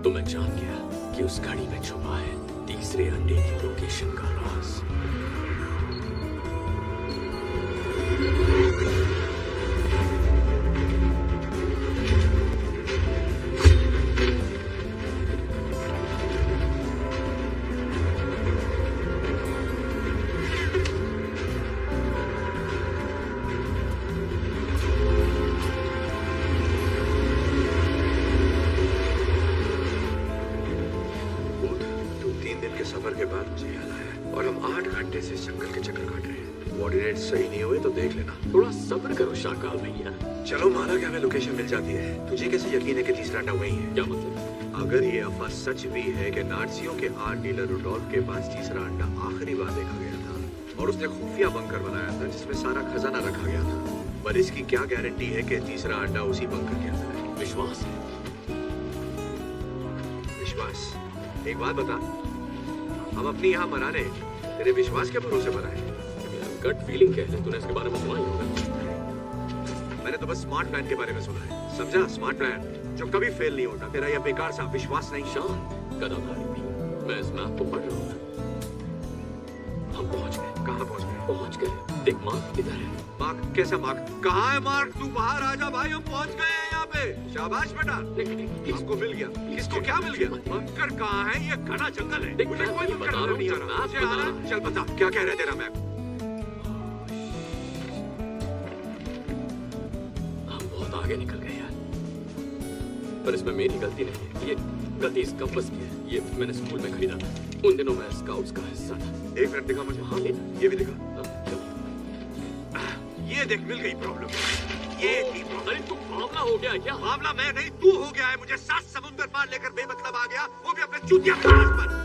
तो मैं जान गया कि उस घड़ी में छुपा है तीसरे अंडे की लोकेशन का राज। सफर के बाद मुझे याद आया और हम 8 घंटे से जंगल के चक्कर काट रहे हैं। कोऑर्डिनेट सही नहीं हुए तो देख लेना। थोड़ा सब्र करो शाकाल भैया। चलो माना कि हमें लोकेशन मिल जाती है, तुझे कैसे यकीन है कि तीसरा अड्डा वही है? क्या मतलब? अगर ये अफवाह सच भी है कि नाजियों के आर्ट डीलर रुडोल्फ के पास तीसरा अंडा आखिरी बार देखा गया था और उसने खुफिया बंकर बनाया था जिसमें सारा खजाना रखा गया था, पर इसकी क्या गारंटी है कि तीसरा अंडा उसी बंकर के अंदर है? विश्वास है। विश्वास? एक बात बता, हम अपनी यहाँ मनाने तेरे विश्वास के भरोसे बनाए? गट फीलिंग कह ले, तूने इसके बारे में सुना ही होगा। मैंने तो बस स्मार्ट प्लान के बारे में सुना है, समझा? स्मार्ट प्लान जो कभी फेल नहीं होता। तेरा यह बेकार सा विश्वास नहीं। शांत कदम भारी भी, मैं इस मैप को पढ़ रहा हूँ। हम पहुंच गए। कहाँ पहुंच गए? पहुंच गए। देख मार्क किधर है? मार्क? कैसा मार्क? कहाँ है मार्क? तू बाहर आ जा भाई, हम पहुंच गए हैं यहाँ पे। शाबाश बेटा, हमको मिल गया। किसको क्या मिल गया? बंकर कहाँ है? ये घना जंगल है, मुझे कोई बंकर नजर नहीं आ रहा। मुझे आ रहा। चल बता, क्या कह रहे तेरा मैप? हम बहुत आगे निकल गए यार, पर इसमें मेरी गलती नहीं है। ये गलती इस कंपास की है। ये मैंने स्कूल में खरीदा था, उन दिनों मैं स्काउट्स का हिस्सा था। एक मिनट दिखा मुझे। हाँ ले, ये भी दिखा। चलो। ये देख, मिल गई प्रॉब्लम। ये थी प्रॉब्लम। अरे तू मामला हो गया क्या? मामला मैं नहीं, तू हो गया है। मुझे 7 समुंदर पार लेकर बेमतलब आ गया, वो भी अपने चूतिया जहाज पर।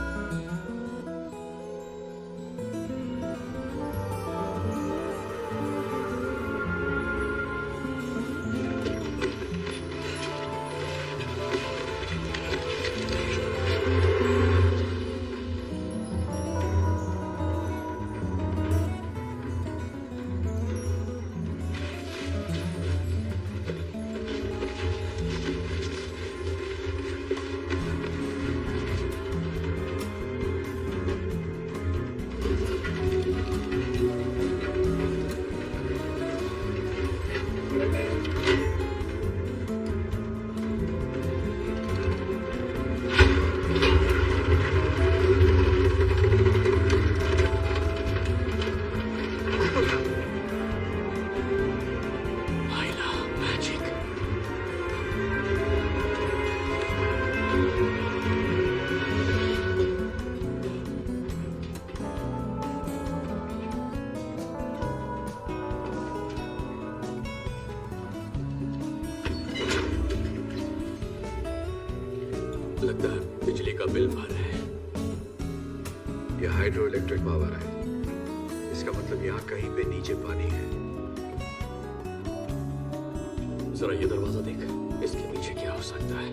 लगता है बिजली का बिल भर है। ये हाइड्रो इलेक्ट्रिक पावर है, इसका मतलब यहाँ कहीं पे नीचे पानी है। जरा ये दरवाजा देख, इसके पीछे क्या हो सकता है?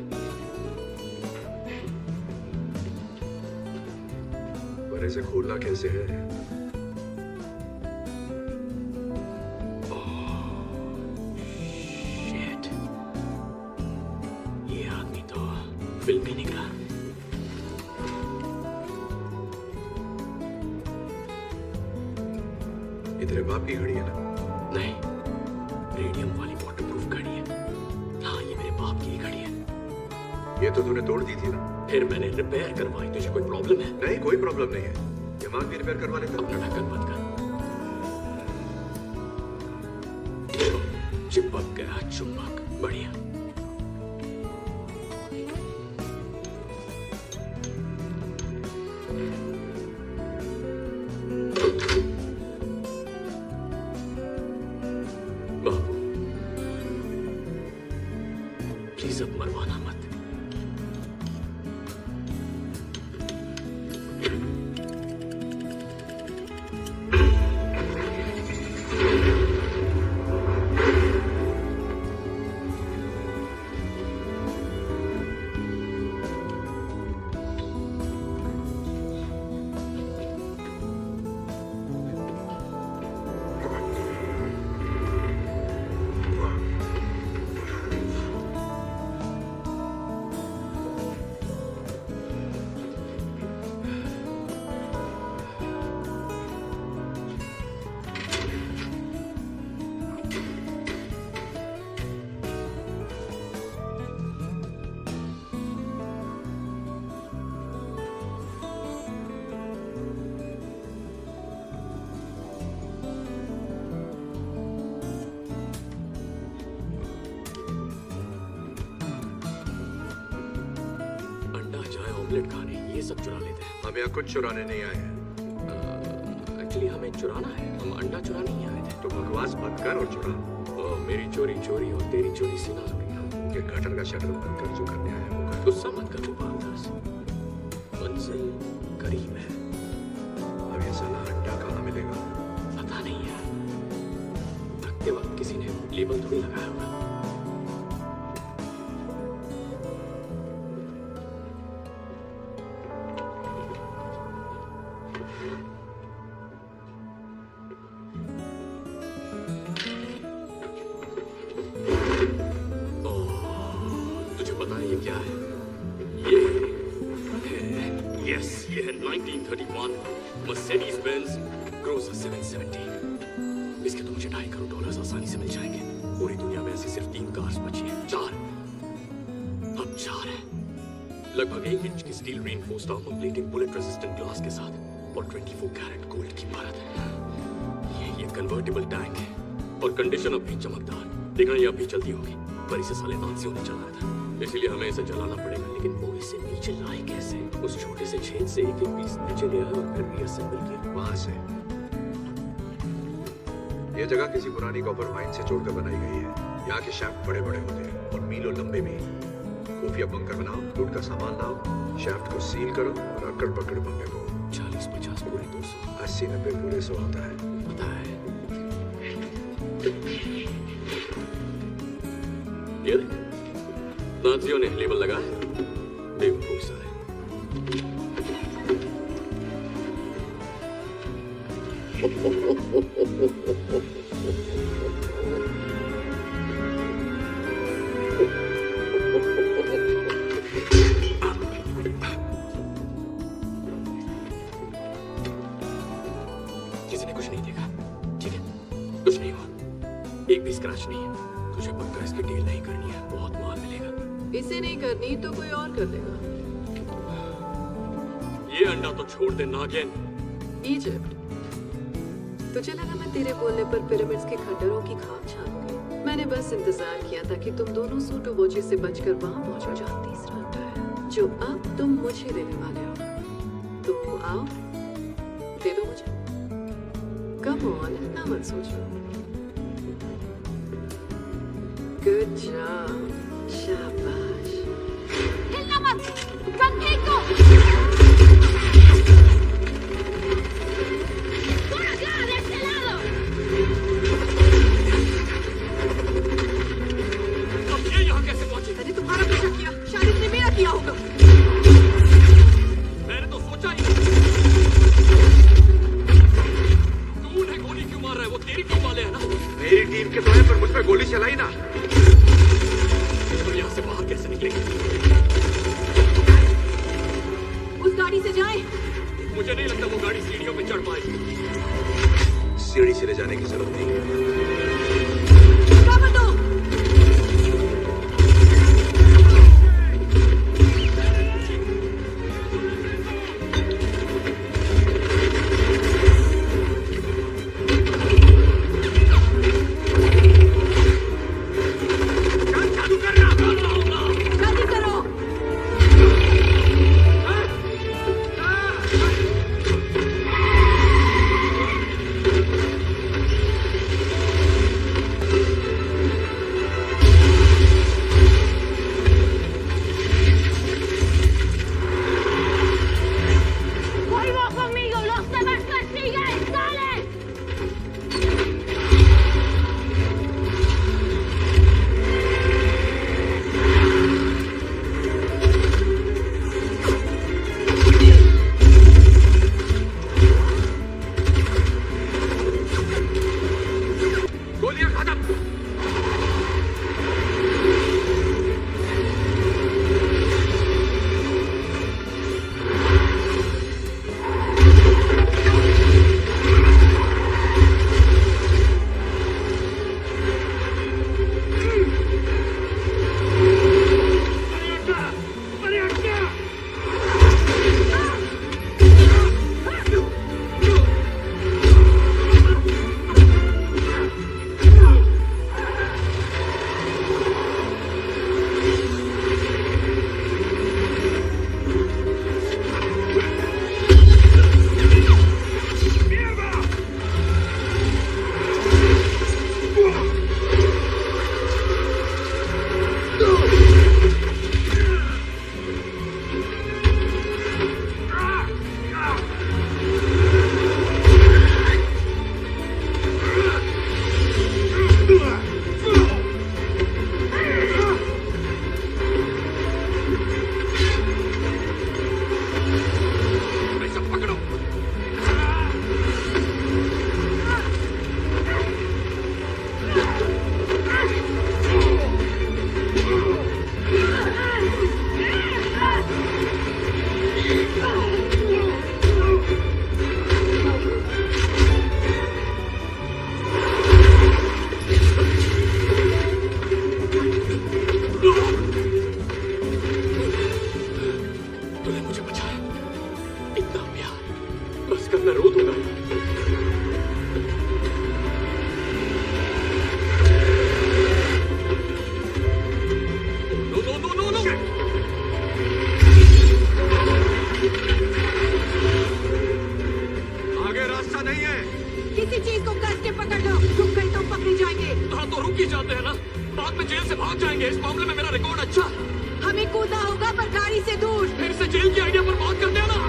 पर इसे खोलना कैसे है? Shit. ये आदमी तो फिल्म ही निकला। ये तेरे बाप की घड़ी है ना? नहीं, रेडियम वाली वाटरप्रूफ घड़ी है। हाँ, ये मेरे बाप की घड़ी है। ये तो तूने तोड़ दी थी ना? फिर मैंने रिपेयर करवाई। तुझे कोई प्रॉब्लम है? नहीं, कोई प्रॉब्लम नहीं है। दिमाग भी रिपेयर करवा लेता। अपना ढक्कन बंद कर। चिपक गया, चुपक। बढ़िया। बाबू, प्लीज अब मरवाना मत। चॉकलेट खाने, ये सब चुरा लेते हैं। हम यहाँ कुछ चुराने नहीं आए हैं। एक्चुअली हमें चुराना है, हम अंडा चुराने ही आए थे। तो बकवास मत कर और चुरा। मेरी चोरी चोरी और तेरी चोरी सीना लगी। ये गटर का शटर बंद कर, जो करने आया वो कर। गुस्सा मत कर गोपालदास, मंजिल करीब है। अब ये साला अंडा कहाँ मिलेगा? पता नहीं यार, रखते वक्त किसी ने लेबल थोड़ी लगाया होगा। तुझे पता है ये क्या है? ये है 1931 मर्सिडीज बेंज क्रूजर 770। इसके तो मुझे $2.5 करोड़ आसानी से मिल जाएंगे। पूरी दुनिया में ऐसी सिर्फ 3 कार्स बची हैं। 4 अब 4 है। लगभग 1 इंच की steel reinforced armour plating, bullet resistant glass के साथ और 24 कैरेट गोल्ड की परत है। ये कन्वर्टेबल टैंक है और कंडीशन अब भी चमकदार। देखना ये अब भी चलती होगी, पर इसे साले नाजियों ने चलाया था, इसलिए हमें इसे जलाना पड़ेगा। लेकिन वो इसे नीचे लाए कैसे? उस छोटे से छेद से एक पीस नीचे ले आया और फिर रीअसेंबल किया। वहां से ये जगह किसी पुरानी कॉपर माइन से जोड़कर बनाई गई है। यहाँ के शैफ्ट बड़े बड़े होते हैं और मीलों लंबे भी। खुफिया बंकर बनाओ, लूट का सामान लाओ, शैफ्ट को सील करो और अकड़ पकड़ बंबे को। 40-50 पूरे 200, 80-90 पूरे 100 होता है। पता है। ये देख, नाजियों ने लेबल लगाया। बेवकूफ सारे। किसी ने कुछ नहीं देखा, ठीक है? कुछ नहीं हुआ, एक भी स्क्रैच नहीं है। तुझे पक्का इसकी डील नहीं करनी है, बहुत माल मिलेगा। इसे नहीं करनी तो कोई और कर लेगा। ये अंडा तो छोड़ दे नागिन। इजिप्ट, तुझे लगा मैं तेरे बोलने पर पिरामिड्स के खंडरों की खाक छानूंगी? मैंने बस इंतजार किया था कि तुम दोनों सूटो बोची से बचकर वहां पहुंचो जहां तीसरा अंडा है, जो अब तुम मुझे देने वाले हो। तो आओ, दे दो मुझे। कम ऑन, इतना मत सोचो। गुड जॉब, शाबाश। हिलना मत, गन फेंक दो। ¡Por acá, de este lado! अब ये यहाँ कैसे पहुंची? मैंने तुम्हारा पीछा किया, शायद इसने मेरा किया होगा। मैंने तो सोचा ही। तू उन्हें गोली क्यों मार रहा है? वो तेरी टीम वाले हैं ना? मेरी टीम के तो है, पर मुझ पे गोली चलाई ना। तुम यहाँ से बाहर कैसे निकलेंगे? उस गाड़ी से जाएं। मुझे नहीं लगता वो गाड़ी सीढ़ियों पे चढ़ पाएगी। सीढ़ी से ले जाने की जरूरत नहीं है। कवर दो। जल्दी करो। इतना प्यार, बस कर मैं रो दूंगा। No no no no no. आगे रास्ता नहीं है। किसी चीज को कस के पकड़ लो, रुक गए तो पकड़े जाएंगे। हाँ तो रुक ही जाते हैं ना, बाद में जेल से भाग जाएंगे। इस मामले में मेरा रिकॉर्ड अच्छा है। हमें कूदना होगा पर गाड़ी से दूर। फिर से जेल की आइडिया पर बात करते हैं ना।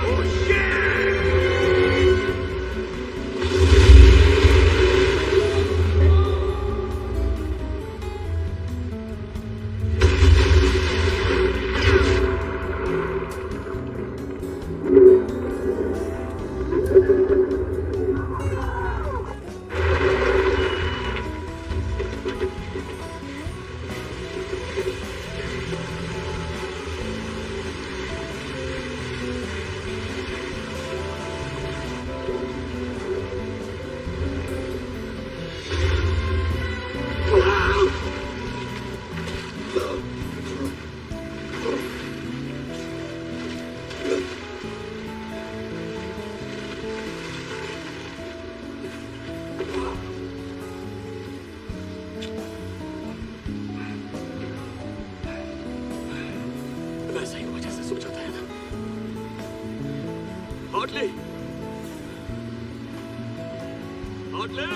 वैसा ही हुआ जैसे सोचा था ना। हार्टली, हार्टली,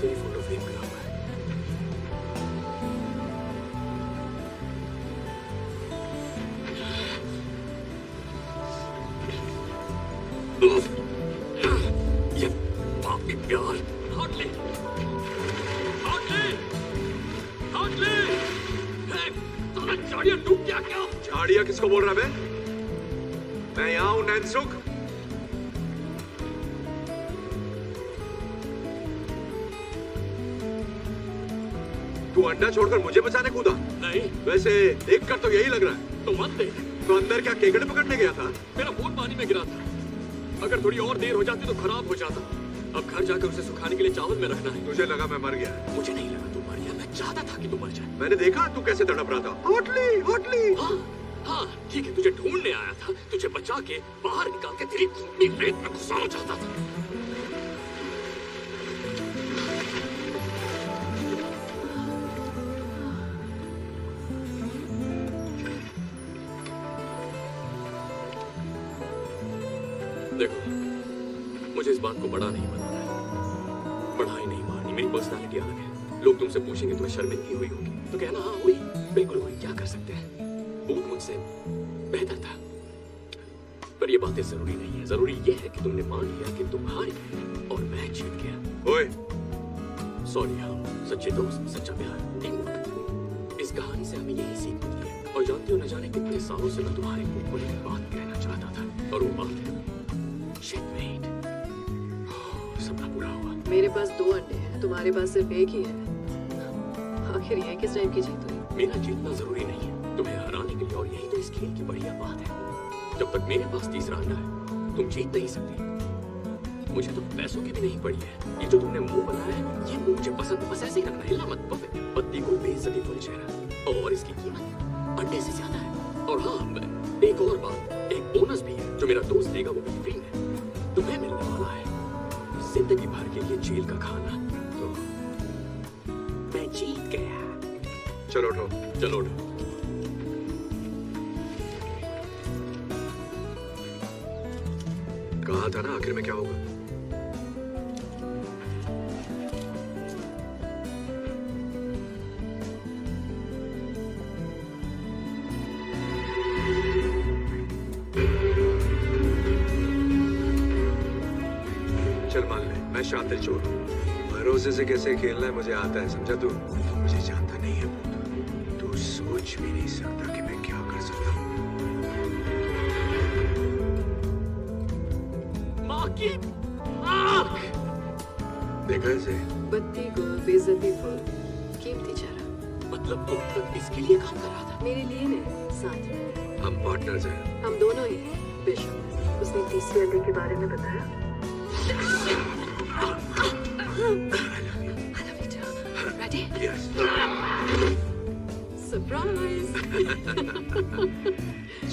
तेरी फोटो फ्रेम करा हुआ है। ये बाप की प्यार। हार्टली, हार्टली, हार्टली, तुम्हें झाड़ियां डूब गया क्या? झाड़िया किसको बोल रहा है बे? मैं यहाँ हूँ नैनसुख। तू अंडा छोड़कर मुझे बचाने कूदा? नहीं, वैसे देखकर तो यही लग रहा है। तो मत देख। तो अंदर क्या केकड़े पकड़ने गया था? मेरा फोन पानी में गिरा था। अगर थोड़ी और देर हो जाती तो खराब हो जाता। अब घर जाकर उसे सुखाने के लिए चावल में रखना है। तुझे लगा मैं मर गया? मुझे नहीं लगा तू मर गया, मैं चाहता था कि तू मर जाए। मैंने देखा तू कैसे तड़प रहा था। Hotly, hotly. हाँ हाँ ठीक है, तुझे ढूंढने आया था, तुझे बचा के बाहर निकाल के तेरी खूनी रेत में घुसाना चाहता था। देखो, मुझे इस बात को बड़ा नहीं बनाना है। बढ़ाई नहीं मारनी, मेरी पर्सनालिटी अलग है। लोग तुमसे पूछेंगे तुम्हें शर्मिंदगी हुई होगी तो कहना हाँ हुई, बिल्कुल हुई, क्या कर सकते हैं। भूत मुझसे बेहतर था। पर ये बातें जरूरी नहीं है। जरूरी ये है कि तुमने मान लिया कि तुम हार गए और मैं जीत गया। ओए, सॉरी, हम सच्चे दोस्त, सच्चा प्यार, टीम वर्क। इस कहानी से हमें यही सीख मिलती है। और जानते हो, न जाने कितने सालों से मैं तुम्हारे मुंह पर एक बात कहना चाहता था, और वो बात Checkmate। सपना पूरा हुआ। मेरे पास 2 अंडे हैं, तुम्हारे पास सिर्फ एक ही है। आखिर ये किस टाइप की जीत हुई? मेरा जीतना जरूरी नहीं है तुम्हें हराने के लिए, और यही तो इस खेल की बढ़िया बात है। जब तक मेरे पास तीसरा अंडा है, तुम जीत नहीं सकती। मुझे तो पैसों की भी नहीं पड़ी है। ये जो तुमने मुंह बनाया है, ये मुंह मुझे पसंद है। बस ऐसे ही रखना, हिलना मत। पत्ती को बेइज्जती फुल चेहरा, और इसकी कीमत अंडे से ज्यादा है। और हाँ, एक और बात, एक बोनस भी है जो मेरा दोस्त देगा, वो भी फ्री में तुम्हें मिलने वाला है। जिंदगी भर के लिए जेल का खाना। तो मैं जीत गया। चलो उठो। चलो उठो। कहा था ना आखिर में क्या होगा। चल मान ले, मैं शातिर चोर हूँ। भरोसे से कैसे खेलना है मुझे आता है, समझा तू? मुझे जानता नहीं है भूत। तू सोच भी नहीं सकता कि मैं क्या कर सकता हूँ। माँ की आँख। देखा इसे? बत्ती को बेइज्जती फुल, कीमती चेहरा। मतलब तुम तक इसके लिए काम कर रहा था? मेरे लिए नहीं, साथ में। हम पार्टनर्स हैं। हम दोनों ही हैं, बेशक। उसने तीसरे अंडे के बारे में बताया? Ready? Yes. Surprise!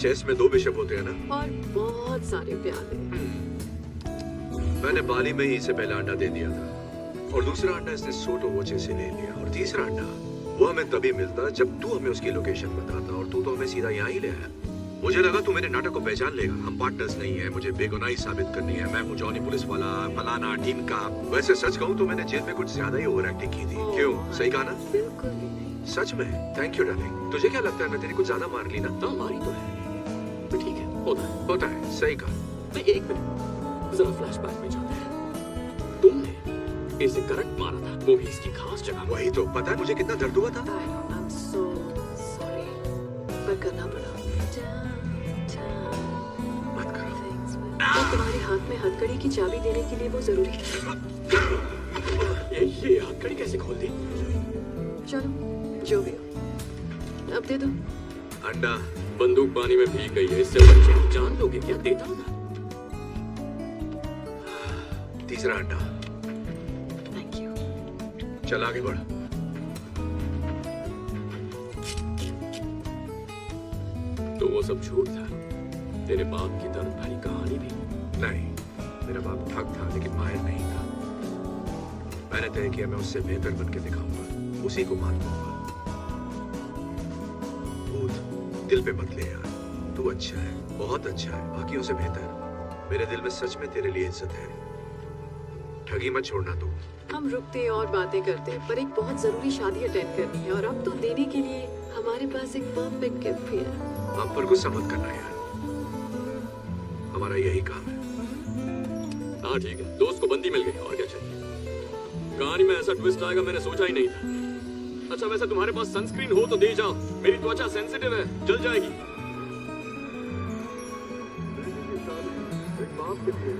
चेस में 2 बिशप होते हैं ना? और बहुत सारे प्यादे। मैंने बाली में ही इसे पहला अंडा दे दिया था और दूसरा अंडा इसने सोटो वोचे से ले लिया और तीसरा अंडा वो हमें तभी मिलता जब तू हमें उसकी लोकेशन बताता और तू तो हमें सीधा यहाँ ही ले आया। मुझे लगा तू मेरे नाटक को पहचान लेगा। हम पार्टनर्स नहीं है, मुझे बेगुनाही साबित करनी है। मैं हूँ जॉनी पुलिस वाला, फलाना टीम का। वैसे सच कहूँ तो मैंने जेल में कुछ ज्यादा ही ओवर एक्टिंग की थी। क्यों, सही कहा ना? बिल्कुल भी नहीं। सच में? Thank you darling. तुझे क्या लगता है मैं तेरी कुछ ज्यादा मार ली ना? हाँ मारी तो है, तो ठीक है, होता है, सही कहा। नहीं, एक मिनट, जरा फ्लैशबैक में जाते हैं। तुमने इसे करंट मारा था, वो भी इसकी खास जगह। वही तो, पता है मुझे कितना दर्द हुआ था? I'm so sorry, पर करना पड़ा। मत करो। तो तुम्हारे हाथ में हथकड़ी की चाबी देने के लिए वो जरूरी है। ये हथकड़ी कैसे खोल दी? चलो, जो भी हो, अब दे दो। अंडा। बंदूक पानी में भीग गई है, इससे बच्चे जान लोगे क्या? देता हूँ ना। तीसरा अंडा। Thank you. चल आगे बढ़। तो वो सब झूठ था, तेरे बाप की दर्द भरी कहानी भी? नहीं, मेरा बाप ठग था लेकिन माहिर नहीं था। मैंने तय किया मैं उससे बेहतर बन के दिखाऊंगा, उसी को मान दूंगा। भूत दिल पे मत ले यार, तू अच्छा है, बहुत अच्छा है, बाकियों से बेहतर। मेरे दिल में सच में तेरे लिए इज्जत है। ठगी मत छोड़ना तू। हम रुकते और बातें करते, पर एक बहुत जरूरी शादी अटेंड करनी है और अब तो देने के लिए हमारे पास एक परफेक्ट गिफ्ट भी है। आप पर गुस्सा मत करना यार, हमारा यही काम है। हाँ ठीक है, दोस्त को बंदी मिल गई, और क्या चाहिए? कहानी में ऐसा ट्विस्ट आएगा मैंने सोचा ही नहीं था। अच्छा वैसे तुम्हारे पास सनस्क्रीन हो तो दे जाओ, मेरी त्वचा सेंसिटिव है, जल जाएगी। एक बाप के लिए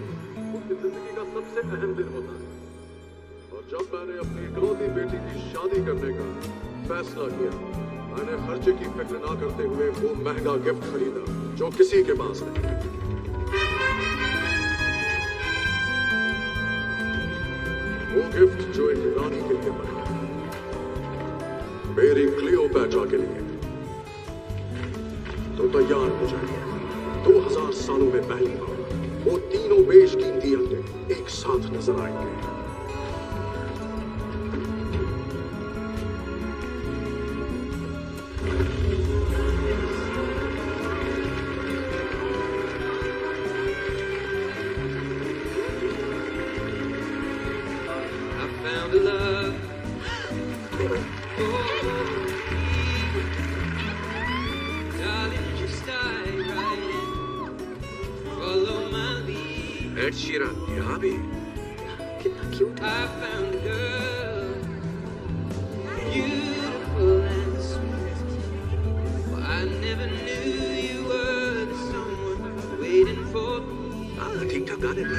उसकी जिंदगी का सबसे अहम दिन होता है, और जब मैंने अपनी इकलौती बेटी की शादी करने का फैसला किया, मैंने खर्चे की फिक्र ना करते हुए वो महंगा गिफ्ट खरीदा जो किसी के पास नहीं। वो गिफ्ट जो एक रानी के लिए बना, मेरी क्लियोपैट्रा के लिए। तो तैयार हो जाइए, 2000 सालों में पहली बार वो तीनों बेशकीमती अंडे एक साथ नजर आएंगे। एड शीरन यहाँ भी। कितना क्यूट है। ठीक ठाक गाने में।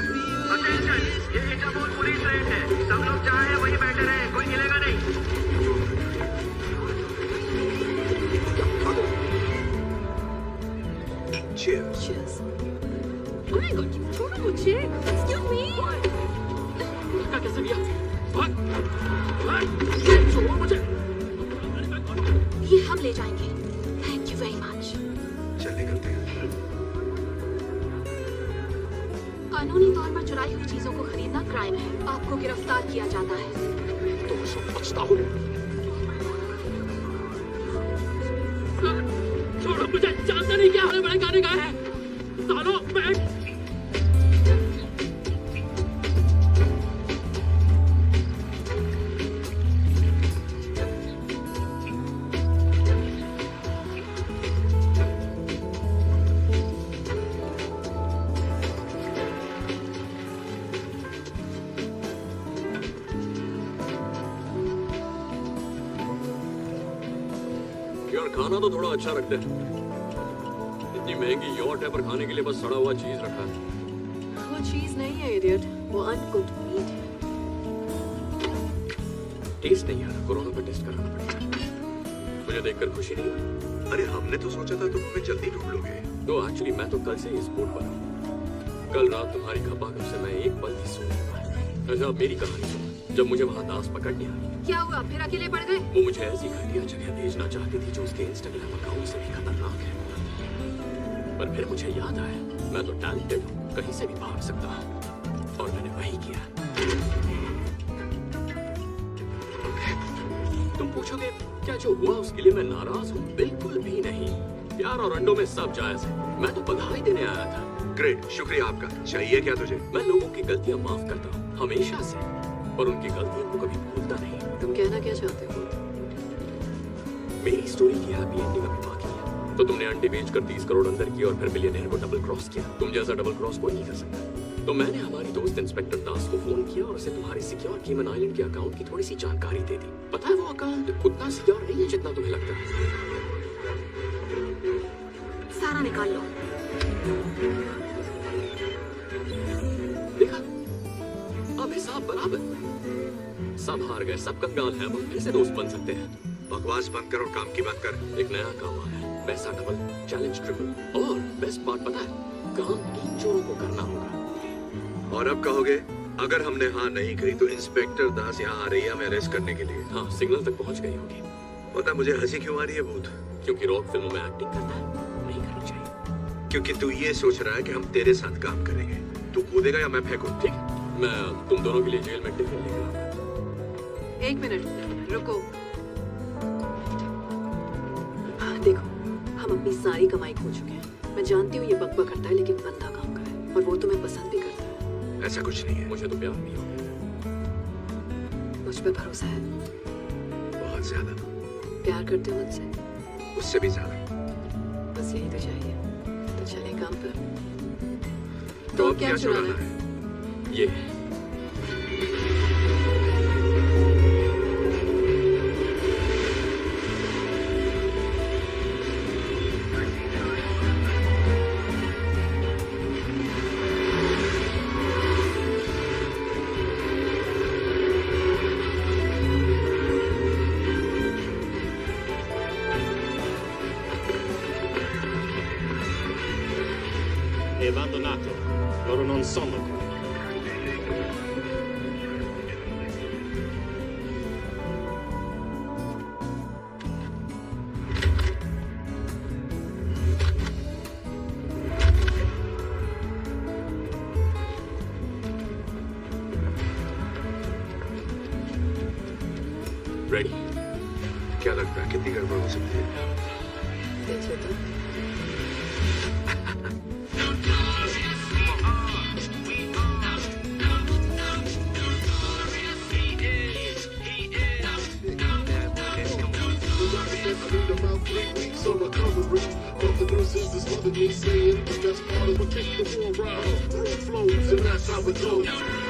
पुलिस रेड है, सब लोग जहाँ हैं वहीं बैठे रहे, कोई हिलेगा नहीं। Cheers. Cheers. Oh my God, छोड़ो मुझे। Excuse me. क्या कैसे दिया? छोड़ो मुझे। ये हम ले जाएंगे। Thank you very much. चल निकलते हैं। कानूनी तौर पर चुराई हुई चीजों को खरीदना क्राइम है। आपको गिरफ्तार किया जाता है। तो सब पछताओ। छोड़ो मुझे, जानते नहीं क्या हमें बड़े गाने गाए हैं। सालो मैं यार खाना तो थोड़ा अच्छा रखते हैं। इतनी महंगी यॉट है पर खाने के लिए बस सड़ा हुआ चीज रखा है। वो चीज नहीं है इडियट, वो अनकुक्ड मीट है। टेस्ट नहीं आ रहा, कोरोना का टेस्ट कराना पड़ेगा। तुझे देखकर खुशी नहीं हुई? अरे हमने तो सोचा था तुम हमें जल्दी ढूंढ लोगे। तो एक्चुअली मैं तो कल से ही इस बोर्ड पर हूँ। कल रात तुम्हारी खपाखप से मैं एक पल भी सो नहीं पाया। अच्छा अब मेरी कहानी सुनो। जब मुझे वहाँ दास पकड़ने आई, क्या हुआ? फिर अकेले पड़ गए? वो मुझे ऐसी घटिया जगह भेजना चाहती थी जो उसके इंस्टाग्राम अकाउंट से भी खतरनाक है। पर फिर मुझे याद आया, मैं तो टैलेंटेड हूँ, कहीं से भी भाग सकता हूँ, और मैंने वही किया। तुम पूछोगे क्या जो हुआ उसके लिए मैं नाराज हूँ? बिल्कुल भी नहीं। प्यार और अंडों में सब जायज है। मैं तो बधाई देने आया था। ग्रेट, शुक्रिया आपका। चाहिए क्या तुझे? मैं लोगों की गलतियां माफ करता हूँ, हमेशा से, और उनकी गलतियों को कभी भूलता नहीं। तुम कहना क्या चाहते हो? मेरी स्टोरी की हैप्पी एंडिंग अभी बाकी है। तो तुमने अंडे बेचकर 30 करोड़ अंदर किए और फिर मिलियनेयर को डबल क्रॉस किया। तुम जैसा डबल क्रॉस कोई नहीं कर सकता। तो मैंने हमारी दोस्त इंस्पेक्टर दास को फोन किया और उसे तुम्हारे सिक्योर केमन आइलैंड के अकाउंट की थोड़ी सी जानकारी दे दी। पता है वो अकाउंट उतना सिक्योर नहीं है जितना तुम्हें लगता है। सारा निकाल लो। देखा, अब हिसाब बराबर। सब हार गए, सब कंगाल हैं, वो फिर से दोस्त बन सकते हैं। बकवास बंद कर और काम की बात कर। एक नया काम आया है, पैसा डबल, चैलेंज ट्रिपल, और बेस्ट पार्ट पता है, काम 3 चोरों को करना होगा। और अब कहोगे अगर हमने हाँ नहीं कही तो इंस्पेक्टर दास यहाँ आ रही है हमें अरेस्ट करने के लिए। हाँ, सिग्नल तक पहुंच गई होगी। पता मुझे हंसी क्यों आ रही है भूत? क्योंकि रॉक फिल्मों में एक्टिंग करता है, नहीं करनी चाहिए। क्योंकि तू ये सोच रहा है कि हम तेरे साथ काम करेंगे। तू कूदेगा या मैं फेंकूं? ठीक है, मैं तुम दोनों के लिए जेल में टिफिन लेकर आऊंगा। 1 मिनट रुको। हाँ देखो, हम अपनी सारी कमाई खो चुके हैं। मैं जानती हूँ ये बकबक करता है, लेकिन बंदा काम का है और वो तुम्हें पसंद भी करता है। ऐसा कुछ नहीं है। मुझे तो प्यार भी हो गया। मुझ पर भरोसा है? बहुत ज्यादा। प्यार करते हो मुझसे? उससे भी ज्यादा। बस यही तो चाहिए। तो चले काम पर। तो अब क्या चुराना है? ये È abbandonato. Loro non sono qui. Ready? क्या लगता है कितनी गड़बड़ हो सकती है? देख लेता हूँ। So recovery from the nurses is loving me saying that's part of what takes the war around. Through flows and that's how it goes.